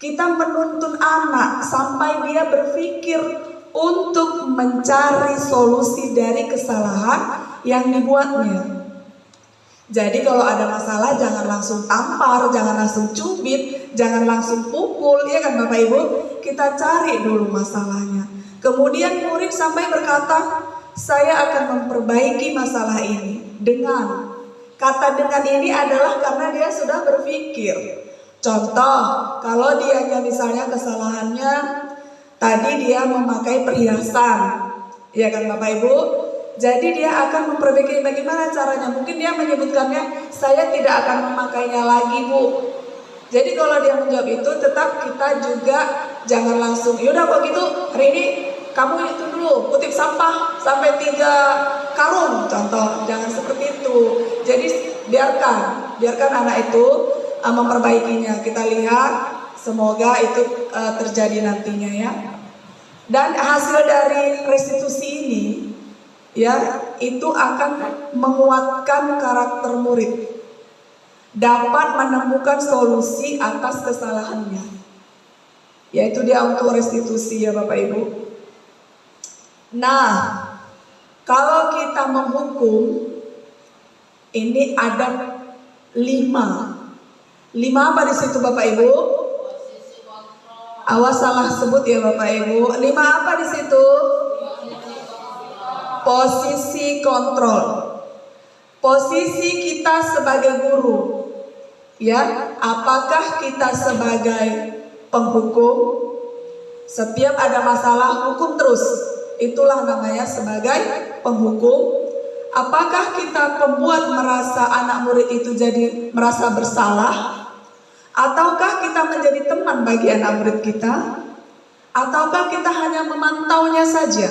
Kita menuntun anak sampai dia berpikir untuk mencari solusi dari kesalahan yang dibuatnya. Jadi kalau ada masalah jangan langsung tampar, jangan langsung cubit, jangan langsung pukul, ya kan Bapak Ibu? Kita cari dulu masalahnya. Kemudian murid sampai berkata, saya akan memperbaiki masalah ini dengan. Kata dengan ini adalah karena dia sudah berpikir. Contoh, kalau dia misalnya kesalahannya tadi dia memakai perhiasan, ya kan Bapak Ibu? Jadi dia akan memperbaiki bagaimana caranya. Mungkin dia menyebutkannya, saya tidak akan memakainya lagi Bu. Jadi kalau dia menjawab itu, tetap kita juga jangan langsung, yaudah kok gitu hari ini kamu itu dulu kutip sampah sampai 3 karung, contoh. Jangan seperti itu. Jadi biarkan anak itu memperbaikinya. Kita lihat semoga itu terjadi nantinya ya. Dan hasil dari restitusi ini ya itu akan menguatkan karakter murid, dapat menemukan solusi atas kesalahannya. Yaitu dia untuk restitusi ya Bapak Ibu. Nah, kalau kita menghukum Ini ada 5. 5 apa di situ Bapak Ibu? Awas salah sebut ya Bapak Ibu. 5 apa di situ? Posisi kontrol. Posisi kita sebagai guru. Ya, apakah kita sebagai penghukum? Setiap ada masalah hukum terus. Itulah namanya sebagai penghukum. Apakah kita pembuat merasa anak murid itu jadi merasa bersalah? Ataukah kita menjadi teman bagi anak murid kita? Ataukah kita hanya memantaunya saja?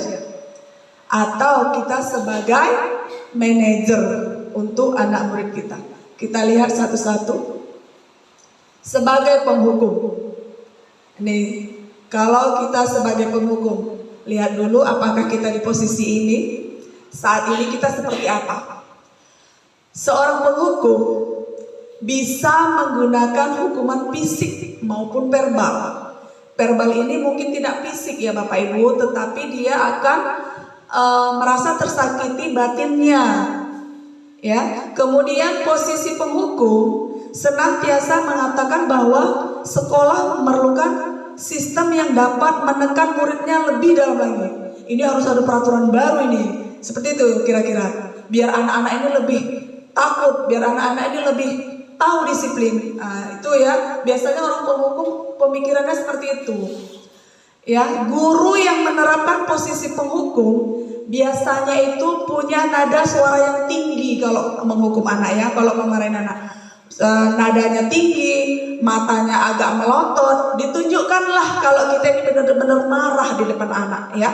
Atau kita sebagai manajer untuk anak murid kita? Kita lihat satu-satu. Sebagai penghukum. Nih, kalau kita sebagai penghukum, lihat dulu apakah kita di posisi ini. Saat ini kita seperti apa? Seorang penghukum bisa menggunakan hukuman fisik maupun verbal. Verbal ini mungkin tidak fisik ya Bapak Ibu, tetapi dia akan merasa tersakiti batinnya. Ya, kemudian posisi penghukum senantiasa mengatakan bahwa sekolah memerlukan sistem yang dapat menekan muridnya lebih dalam lagi. Ini harus ada peraturan baru ini. Seperti itu kira-kira. Biar anak-anak ini lebih takut, biar anak-anak ini lebih tahu disiplin. Nah, itu ya, biasanya orang penghukum pemikirannya seperti itu. Ya, guru yang menerapkan posisi penghukum biasanya itu punya nada suara yang tinggi kalau menghukum anak ya, kalau memarahin anak. Nadanya tinggi, matanya agak melotot, ditunjukkanlah kalau kita ini benar-benar marah di depan anak ya.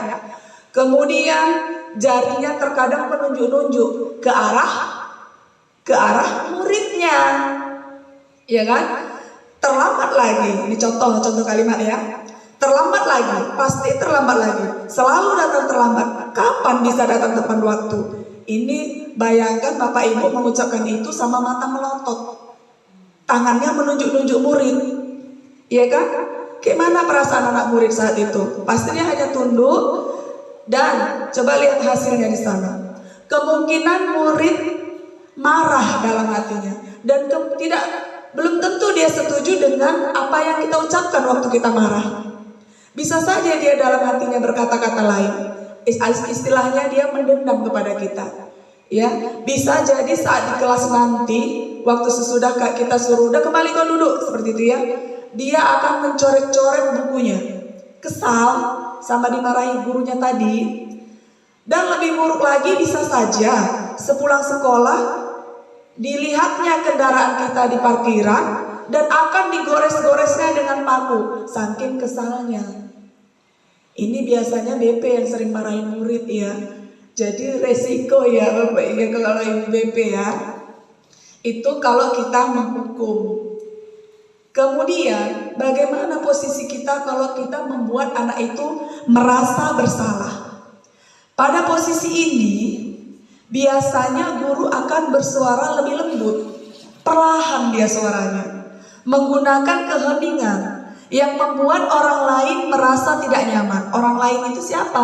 Kemudian jarinya terkadang menunjuk-nunjuk ke arah muridnya, ya kan? Terlambat lagi, ini contoh kalimat ya. Terlambat lagi, pasti terlambat lagi. Selalu datang terlambat. Kapan bisa datang tepat waktu? Ini bayangkan Bapak Ibu mengucapkan itu sama mata melotot, tangannya menunjuk-nunjuk murid, ya kan? Gimana perasaan anak murid saat itu? Pastinya hanya tunduk. Dan coba lihat hasilnya di sana. Kemungkinan murid marah dalam hatinya dan belum tentu dia setuju dengan apa yang kita ucapkan waktu kita marah. Bisa saja dia dalam hatinya berkata-kata lain. Istilahnya dia mendendam kepada kita. Ya, bisa jadi saat di kelas nanti, waktu sesudah kita suruh udah kembali kau duduk seperti itu ya, dia akan mencoret-coret bukunya. Kesal sama dimarahi gurunya tadi. Dan lebih buruk lagi bisa saja sepulang sekolah dilihatnya kendaraan kita di parkiran dan akan digores-goresnya dengan paku saking kesalnya. Ini biasanya BP yang sering marahin murid ya. Jadi resiko ya Bapak ya kalau Ibu BP ya. Itu kalau kita menghukum. Kemudian bagaimana posisi kita kalau kita membuat anak itu merasa bersalah? Pada posisi ini biasanya guru akan bersuara lebih lembut, perlahan dia suaranya, menggunakan keheningan yang membuat orang lain merasa tidak nyaman. Orang lain itu siapa?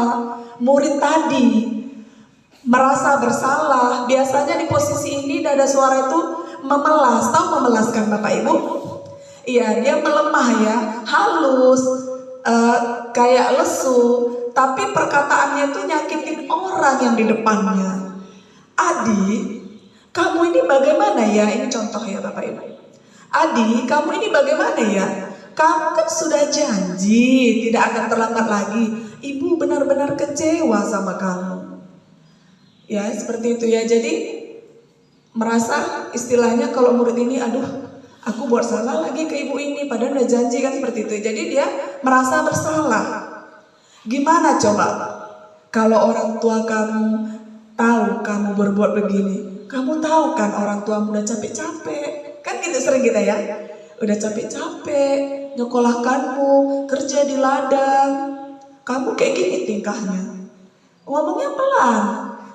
Murid tadi merasa bersalah. Biasanya di posisi ini dada suara itu memelas. Tahu memelaskan Bapak Ibu? Iya, dia melemah ya, halus, kayak lesu, tapi perkataannya itu nyakitin orang yang di depannya. Adi, kamu ini bagaimana ya? Ini contoh ya Bapak Ibu. Adi, kamu ini bagaimana ya? Kamu kan sudah janji tidak akan terlambat lagi. Ibu benar-benar kecewa sama kamu. Ya seperti itu ya. Jadi merasa istilahnya kalau murid ini, aduh, aku buat salah lagi ke ibu ini, padahal udah janji kan seperti itu. Jadi dia merasa bersalah. Gimana coba kalau orang tua kamu tahu kamu berbuat begini? Kamu tahu kan orang tuamu udah capek-capek. Kan gitu sering kita ya. Udah capek-capek, nyekolahkanmu, kerja di ladang. Kamu kayak gini tingkahnya. Ngomongnya pelan.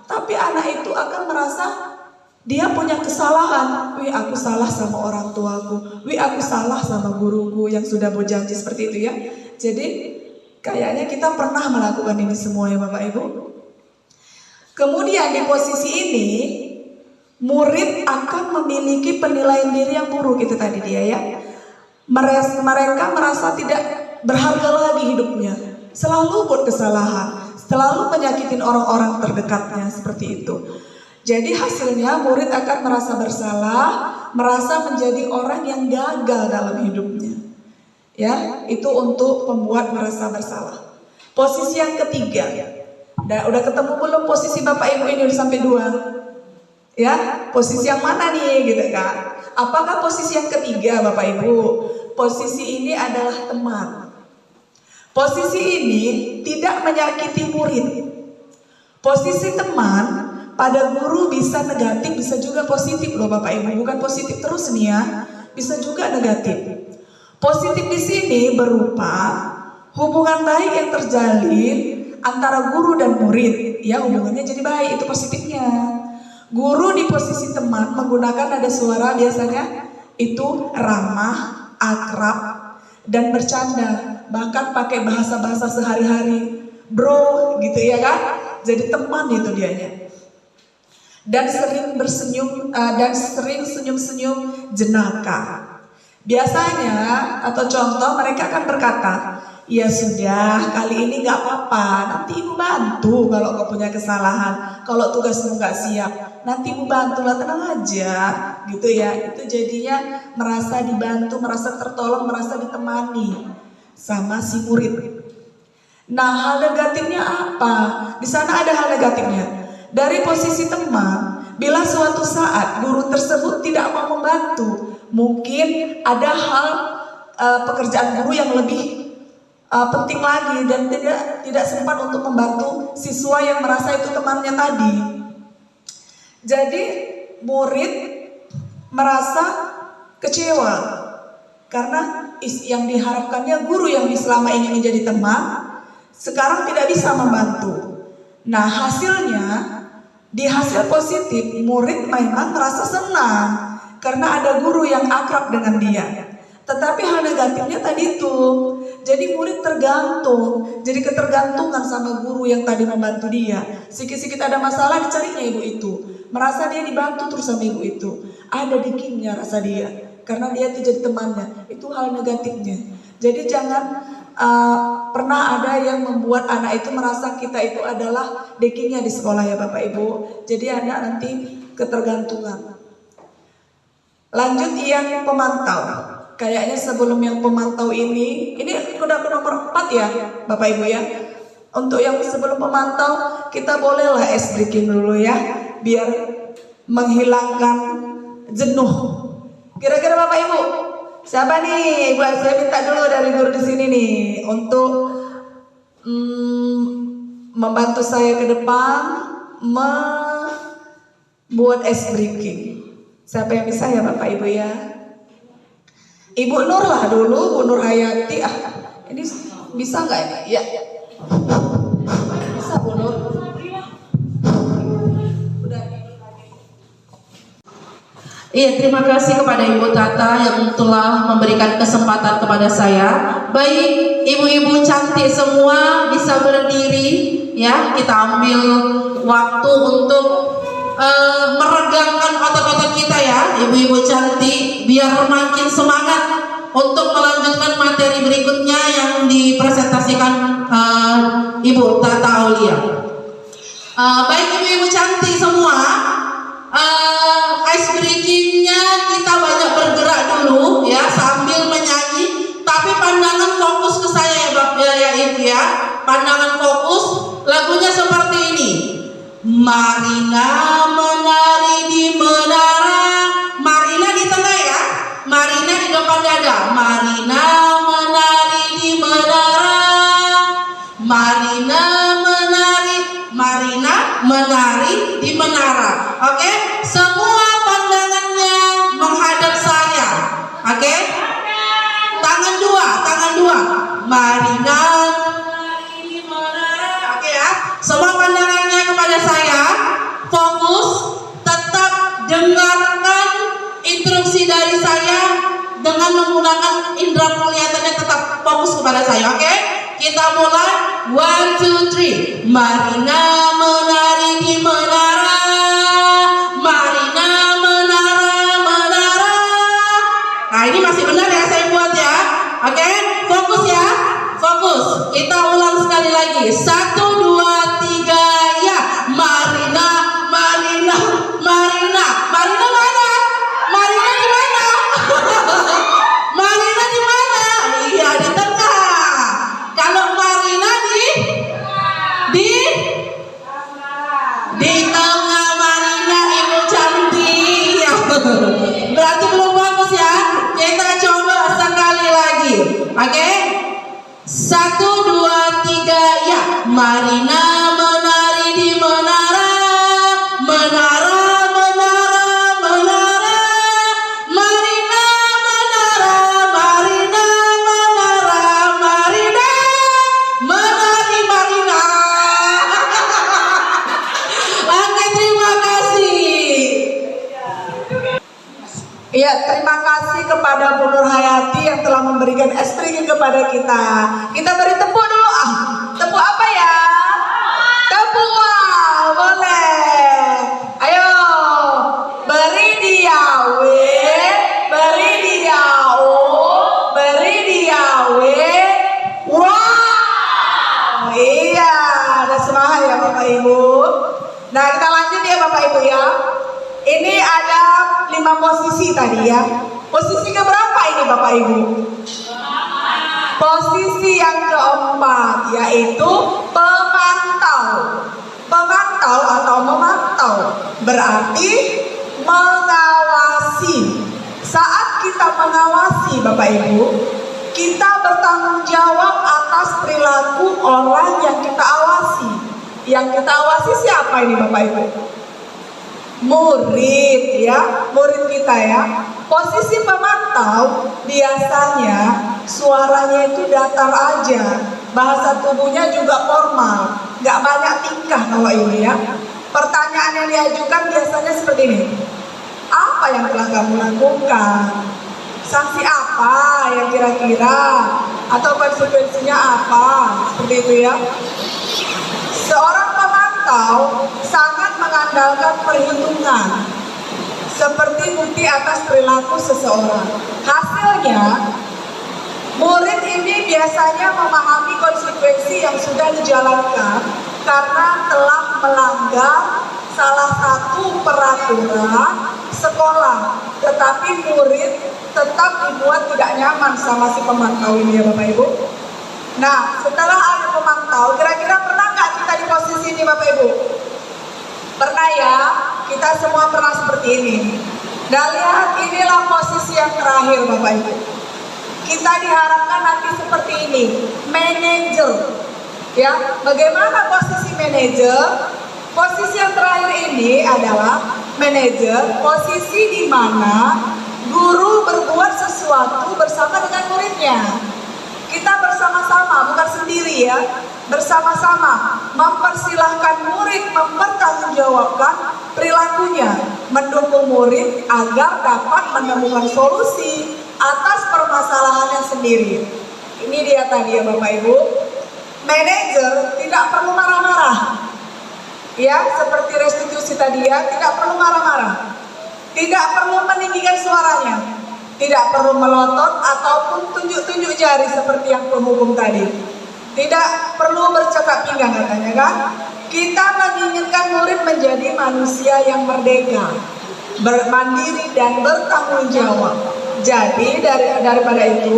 Tapi anak itu akan merasa dia punya kesalahan. Wih, aku salah sama orang tuaku. Wih, aku salah sama guruku yang sudah berjanji seperti itu ya. Jadi kayaknya kita pernah melakukan ini semua ya Bapak Ibu. Kemudian di posisi ini murid akan memiliki penilaian diri yang buruk, itu tadi dia ya. Mereka merasa tidak berharga lagi hidupnya, selalu buat kesalahan, selalu menyakitin orang-orang terdekatnya, seperti itu. Jadi hasilnya murid akan merasa bersalah, merasa menjadi orang yang gagal dalam hidupnya. Ya, itu untuk pembuat merasa bersalah. Posisi yang ketiga, udah ketemu belum posisi Bapak Ibu ini? Udah sampai 2. Ya, posisi yang mana nih gitu kan? Apakah posisi yang ketiga Bapak Ibu? Posisi ini adalah teman. Posisi ini tidak menyakiti murid. Posisi teman pada guru bisa negatif, bisa juga positif loh Bapak Ibu. Bukan positif terus nih ya, bisa juga negatif. Positif di sini berupa hubungan baik yang terjalin antara guru dan murid. Ya, hubungannya jadi baik, itu positifnya. Guru di posisi teman menggunakan nada suara biasanya itu ramah, akrab, dan bercanda. Bahkan pakai bahasa-bahasa sehari-hari, bro gitu ya kan. Jadi teman itu dianya. Dan sering bersenyum dan sering senyum-senyum jenaka. Biasanya atau contoh mereka akan berkata, ya sudah kali ini gak apa-apa, nanti ibu bantu kalau kau punya kesalahan, kalau tugasmu gak siap, nanti ibu bantu lah, tenang aja gitu ya. Itu jadinya merasa dibantu, merasa tertolong, merasa ditemani sama si murid. Nah, hal negatifnya apa? Di sana ada hal negatifnya. Dari posisi teman, bila suatu saat guru tersebut tidak mau membantu, mungkin ada hal pekerjaan guru yang lebih penting lagi dan tidak sempat untuk membantu siswa yang merasa itu temannya tadi. Jadi murid merasa kecewa karena yang diharapkannya guru yang selama ini menjadi teman sekarang tidak bisa membantu. Nah, hasilnya di hasil positif murid memang merasa senang karena ada guru yang akrab dengan dia. Tetapi hal negatifnya tadi itu, jadi murid tergantung, jadi ketergantungan sama guru yang tadi membantu dia. Sikit-sikit ada masalah dicarinya ibu itu, merasa dia dibantu terus sama ibu itu. Ada dikingnya rasa dia, karena dia itu jadi temannya. Itu hal negatifnya. Jadi jangan pernah ada yang membuat anak itu merasa kita itu adalah dekingnya di sekolah ya Bapak Ibu. Jadi anak nanti ketergantungan. Lanjut yang pemantau. Kayaknya sebelum yang pemantau ini udah ke nomor 4 ya Bapak Ibu ya. Untuk yang sebelum pemantau kita bolehlah ice breaking dulu ya, biar menghilangkan jenuh. Kira-kira Bapak Ibu siapa nih? Saya minta dulu dari guru di sini nih untuk membantu saya ke depan membuat ice breaking. Siapa yang bisa ya Bapak Ibu ya? Ibu Nur lah dulu, Bu Nur Hayati. Ini bisa nggak ini? Ya. Bisa Bu Nur. Iya, terima kasih kepada Ibu Tata yang telah memberikan kesempatan kepada saya. Baik, ibu-ibu cantik semua bisa berdiri ya. Kita ambil waktu untuk meregangkan otot-otot kita ya, ibu-ibu cantik, biar makin semangat untuk melanjutkan materi berikutnya yang dipresentasikan Ibu Tata Aulia. Baik ibu-ibu cantik semua, ice breakingnya kita banyak bergerak dulu ya sambil menyanyi, tapi pandangan fokus ke saya ya Ibu ya, pandangan fokus. Lagunya seperti ini. Marina menari di menara, Marina di tengah ya, Marina di depan dada. Marina menari di menara, Marina menari, Marina menari di menara. Oke, semua pandangannya menghadap saya. Oke, tangan dua, Marina menari di menara. Oke ya, semua pandangannya kepada saya. Fokus, tetap dengarkan instruksi dari saya dengan menggunakan indera penglihatannya, tetap fokus kepada saya. Oke, kita mulai. 1, 2, 3. Marina menari di menara, Marina kasih. Benar ya saya buat ya. Oke, fokus ya. Fokus. Kita ulang sekali lagi. 1, 2, 3 ya. Marina, Marina, Marina. Marina mana? Marina di mana? Marina di mana? Iya, di tengah. Kalau Marina di tengah Marina ibu cantik. Berarti belum bagus ya. Kita coba sekali lagi. Oke? 1, 2, 3 ya. Marina menari di menara, menara, menara, menara. Marina menara, Marina menara, Marina menari Marina. Oke, terima kasih. Iya, terima kasih kepada Bu Nur Hayati yang telah memberikan SPG kepada kita. Kita beri tepuk dulu. Tepuk apa ya? Tepuk wow, boleh. Ayo, beri dia W, beri dia O, beri dia W. Wow, iya, ada semangat ya Bapak Ibu. Nah, kita lanjut ya Bapak Ibu ya. Ini ada 5 posisi tadi ya. Posisi keberapa ini Bapak Ibu? Posisi yang keempat yaitu pemantau. Pemantau atau memantau berarti mengawasi. Saat kita mengawasi Bapak Ibu, kita bertanggung jawab atas perilaku orang yang kita awasi. Yang kita awasi siapa ini Bapak Ibu? Murid ya, murid kita ya. Posisi pemantau biasanya suaranya itu datar aja, bahasa tubuhnya juga formal, nggak banyak tingkah kalau ini ya. Pertanyaan yang diajukan biasanya seperti ini: apa yang telah kamu lakukan? Sanksi apa yang kira-kira? Atau konsekuensinya apa? Seperti itu ya. Seorang pemantau sangat mengandalkan perhitungan seperti bukti atas perilaku seseorang. Hasilnya, murid ini biasanya memahami konsekuensi yang sudah dijalankan karena telah melanggar salah satu peraturan sekolah. Tetapi murid tetap dibuat tidak nyaman sama si pemantau ini ya Bapak Ibu. Nah, setelah ada pemantau, kira-kira pernah nggak kita di posisi ini Bapak Ibu? Pernah ya, kita semua pernah seperti ini. Dan lihat, inilah posisi yang terakhir Bapak Ibu. Kita diharapkan nanti seperti ini, manajer. Ya, bagaimana posisi manajer? Posisi yang terakhir ini adalah manajer, posisi di mana guru berbuat sesuatu bersama dengan muridnya. Kita bersama-sama, bukan sendiri ya, bersama-sama mempersilahkan murid mempertanggungjawabkan perilakunya, mendukung murid agar dapat menemukan solusi atas permasalahannya sendiri. Ini dia tadi ya Bapak Ibu, manajer tidak perlu marah-marah. Ya, seperti restitusi tadi ya, tidak perlu marah-marah. Tidak perlu meninggikan suaranya. Tidak perlu melotot ataupun tunjuk-tunjuk jari seperti yang penghukum tadi. Tidak perlu bercakap pinggang katanya kan. Kita menginginkan murid menjadi manusia yang merdeka, bermandiri dan bertanggung jawab. Jadi daripada itu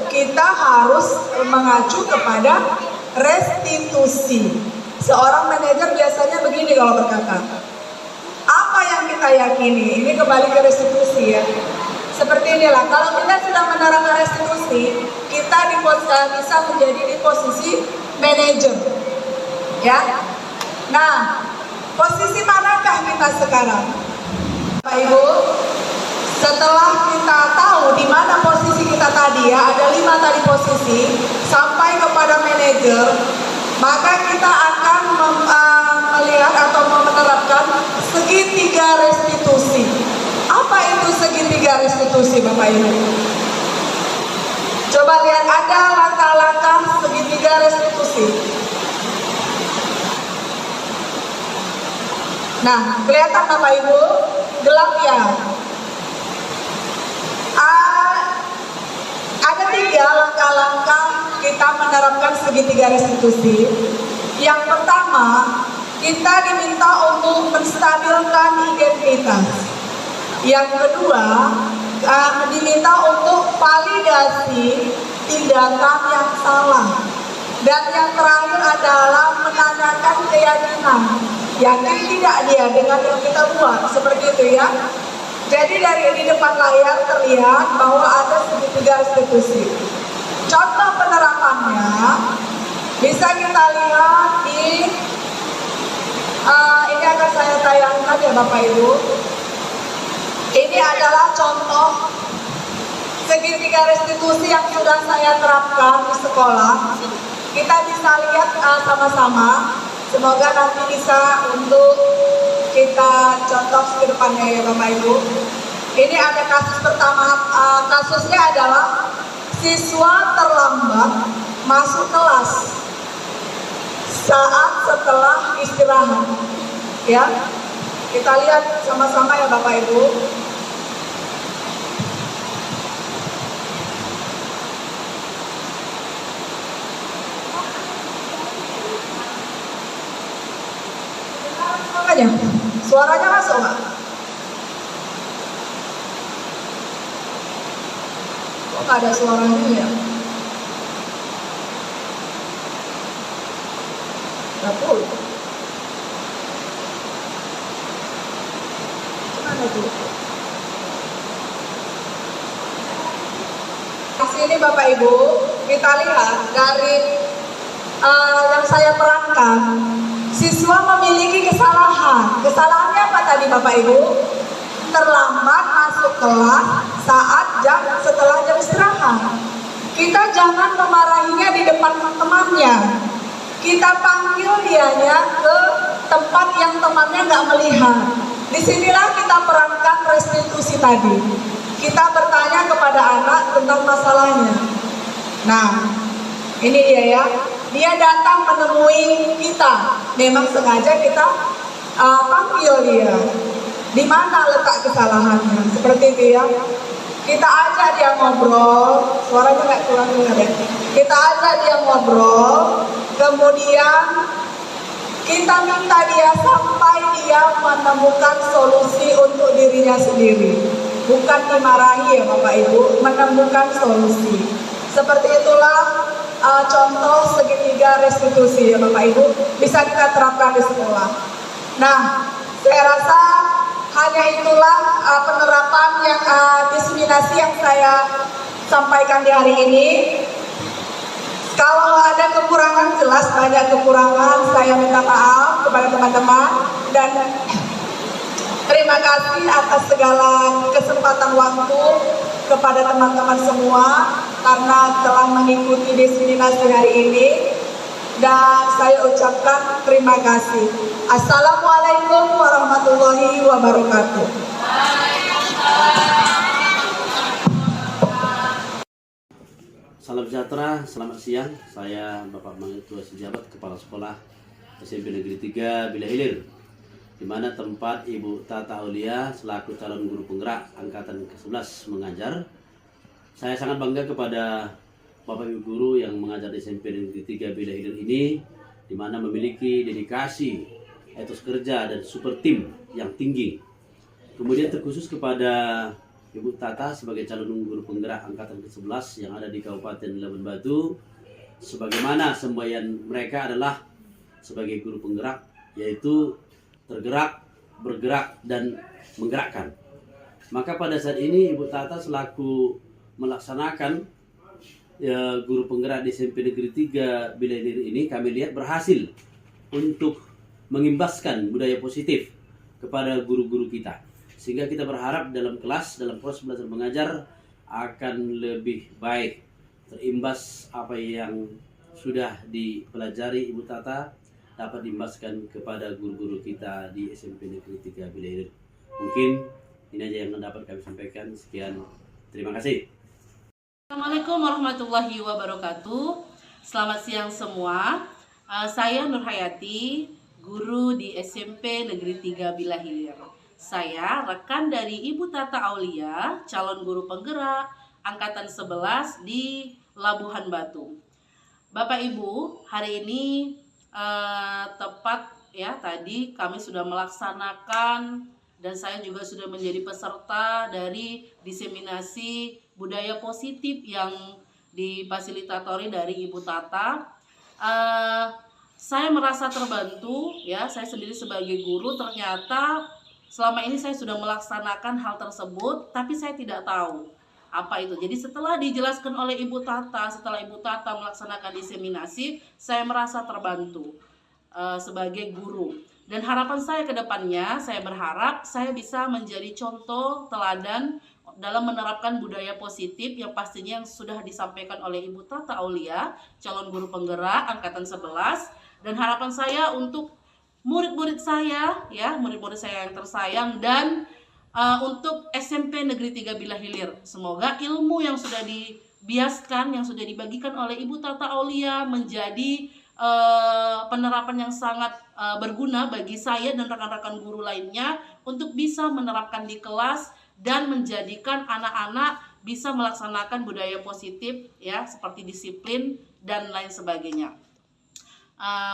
kita harus mengacu kepada restitusi. Seorang manajer biasanya begini kalau berkata, apa yang kita yakini, ini kembali ke restitusi ya. Seperti inilah, kalau kita sudah menerapkan restitusi, kita bisa menjadi di posisi manajer, ya. Nah, posisi manakah kita sekarang, Pak Ibu? Setelah kita tahu di mana posisi kita tadi ya, ada 5 tadi posisi, sampai kepada manajer, maka kita akan melihat atau menerapkan segitiga restitusi. Apa itu segitiga restitusi Bapak Ibu? Coba lihat, ada langkah-langkah segitiga restitusi. Nah, kelihatan Bapak Ibu? Gelap ya? menerapkan segitiga restitusi. Yang pertama, kita diminta untuk menstabilkan identitas. Yang kedua, diminta untuk validasi tindakan yang salah. Dan yang terakhir adalah menanyakan keyakinan. Yakin tidak dia dengan yang kita buat, seperti itu ya. Jadi dari di depan layar terlihat bahwa ada segitiga restitusi. Contoh penerapannya bisa kita lihat di ini akan saya tayangkan ya Bapak Ibu. Ini adalah contoh segitiga restitusi yang sudah saya terapkan di sekolah. Kita bisa lihat sama-sama. Semoga nanti bisa untuk kita contoh ke depannya ya Bapak Ibu. Ini ada kasus pertama, kasusnya adalah siswa terlambat masuk kelas saat setelah istirahat. Ya, kita lihat sama-sama ya Bapak Ibu. Suaranya masuk nggak? Kok nggak ada suaranya ya? Dapur. Gimana tuh? Di sini Bapak Ibu, kita lihat dari yang saya perankan. Siswa memiliki kesalahan. Kesalahannya apa tadi Bapak Ibu? Terlambat masuk kelas saat setelah jam istirahat. Kita jangan memarahinya di depan temannya. Kita panggil dianya ke tempat yang temannya nggak melihat. Disinilah kita perankan restitusi tadi. Kita bertanya kepada anak tentang masalahnya. Nah, ini dia ya. Dia datang menemui kita. Memang sengaja kita panggil dia. Di mana letak kesalahannya? Seperti itu ya. Kita ajak dia ngobrol. Suaranya nggak kurang dengar ya. Kita ajak dia ngobrol. Kemudian kita minta dia sampai dia menemukan solusi untuk dirinya sendiri. Bukan dimarahi ya Bapak Ibu. Menemukan solusi. Seperti itulah contoh segitiga restitusi ya Bapak Ibu, bisa kita terapkan di sekolah. Nah, saya rasa hanya itulah penerapan yang diseminasi yang saya sampaikan di hari ini. Kalau ada kekurangan, jelas banyak kekurangan, saya minta maaf kepada teman-teman dan terima kasih atas segala kesempatan waktu kepada teman-teman semua karena telah mengikuti diseminasi hari ini dan saya ucapkan terima kasih. Assalamualaikum warahmatullahi wabarakatuh. Salam sejahtera, selamat siang. Saya Bapak Mangit Tua Sejabat, Kepala Sekolah SMP Negeri 3 Bila Hilir, di mana tempat Ibu Tata Aulia selaku calon guru penggerak angkatan ke-11 mengajar. Saya sangat bangga kepada Bapak Ibu guru yang mengajar di SMP Negeri 3 Bila Hilir ini, di mana memiliki dedikasi, etos kerja dan super tim yang tinggi. Kemudian terkhusus kepada Ibu Tata sebagai calon guru penggerak angkatan ke-11 yang ada di Kabupaten Labuan Batu, sebagaimana semboyan mereka adalah sebagai guru penggerak, yaitu tergerak, bergerak, dan menggerakkan. Maka pada saat ini Ibu Tata selaku melaksanakan guru penggerak di SMP Negeri 3 Bila Hilir ini, kami lihat berhasil untuk mengimbaskan budaya positif kepada guru-guru kita. Sehingga kita berharap dalam kelas, dalam proses belajar mengajar akan lebih baik, terimbas apa yang sudah dipelajari Ibu Tata dapat diimbaskan kepada guru-guru kita di SMP Negeri 3 Bila Hilir. Mungkin ini aja yang dapat kami sampaikan. Sekian, terima kasih. Assalamualaikum warahmatullahi wabarakatuh. Selamat siang semua. Saya Nur Hayati, guru di SMP Negeri 3 Bila Hilir. Saya rekan dari Ibu Tata Aulia, calon guru penggerak angkatan 11 di Labuhan Batu. Bapak Ibu, hari ini tepat ya, tadi kami sudah melaksanakan dan saya juga sudah menjadi peserta dari diseminasi budaya positif yang difasilitatori dari Ibu Tata. Saya merasa terbantu ya, saya sendiri sebagai guru ternyata selama ini saya sudah melaksanakan hal tersebut, tapi saya tidak tahu apa itu. Jadi setelah dijelaskan oleh Ibu Tata, setelah Ibu Tata melaksanakan diseminasi, saya merasa terbantu sebagai guru. Dan harapan saya ke depannya, saya berharap saya bisa menjadi contoh teladan dalam menerapkan budaya positif yang pastinya yang sudah disampaikan oleh Ibu Tata Aulia, calon guru penggerak angkatan 11. Dan harapan saya untuk murid-murid saya, ya, murid-murid saya yang tersayang, dan untuk SMP Negeri 3 Bila Hilir, semoga ilmu yang sudah dibiaskan, yang sudah dibagikan oleh Ibu Tata Aulia menjadi penerapan yang sangat berguna bagi saya dan rekan-rekan guru lainnya untuk bisa menerapkan di kelas dan menjadikan anak-anak bisa melaksanakan budaya positif ya, seperti disiplin dan lain sebagainya.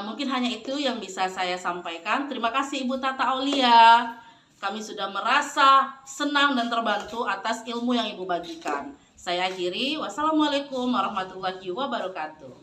Mungkin hanya itu yang bisa saya sampaikan. Terima kasih Ibu Tata Aulia. Kami sudah merasa senang dan terbantu atas ilmu yang Ibu bagikan. Saya akhiri. Wassalamualaikum warahmatullahi wabarakatuh.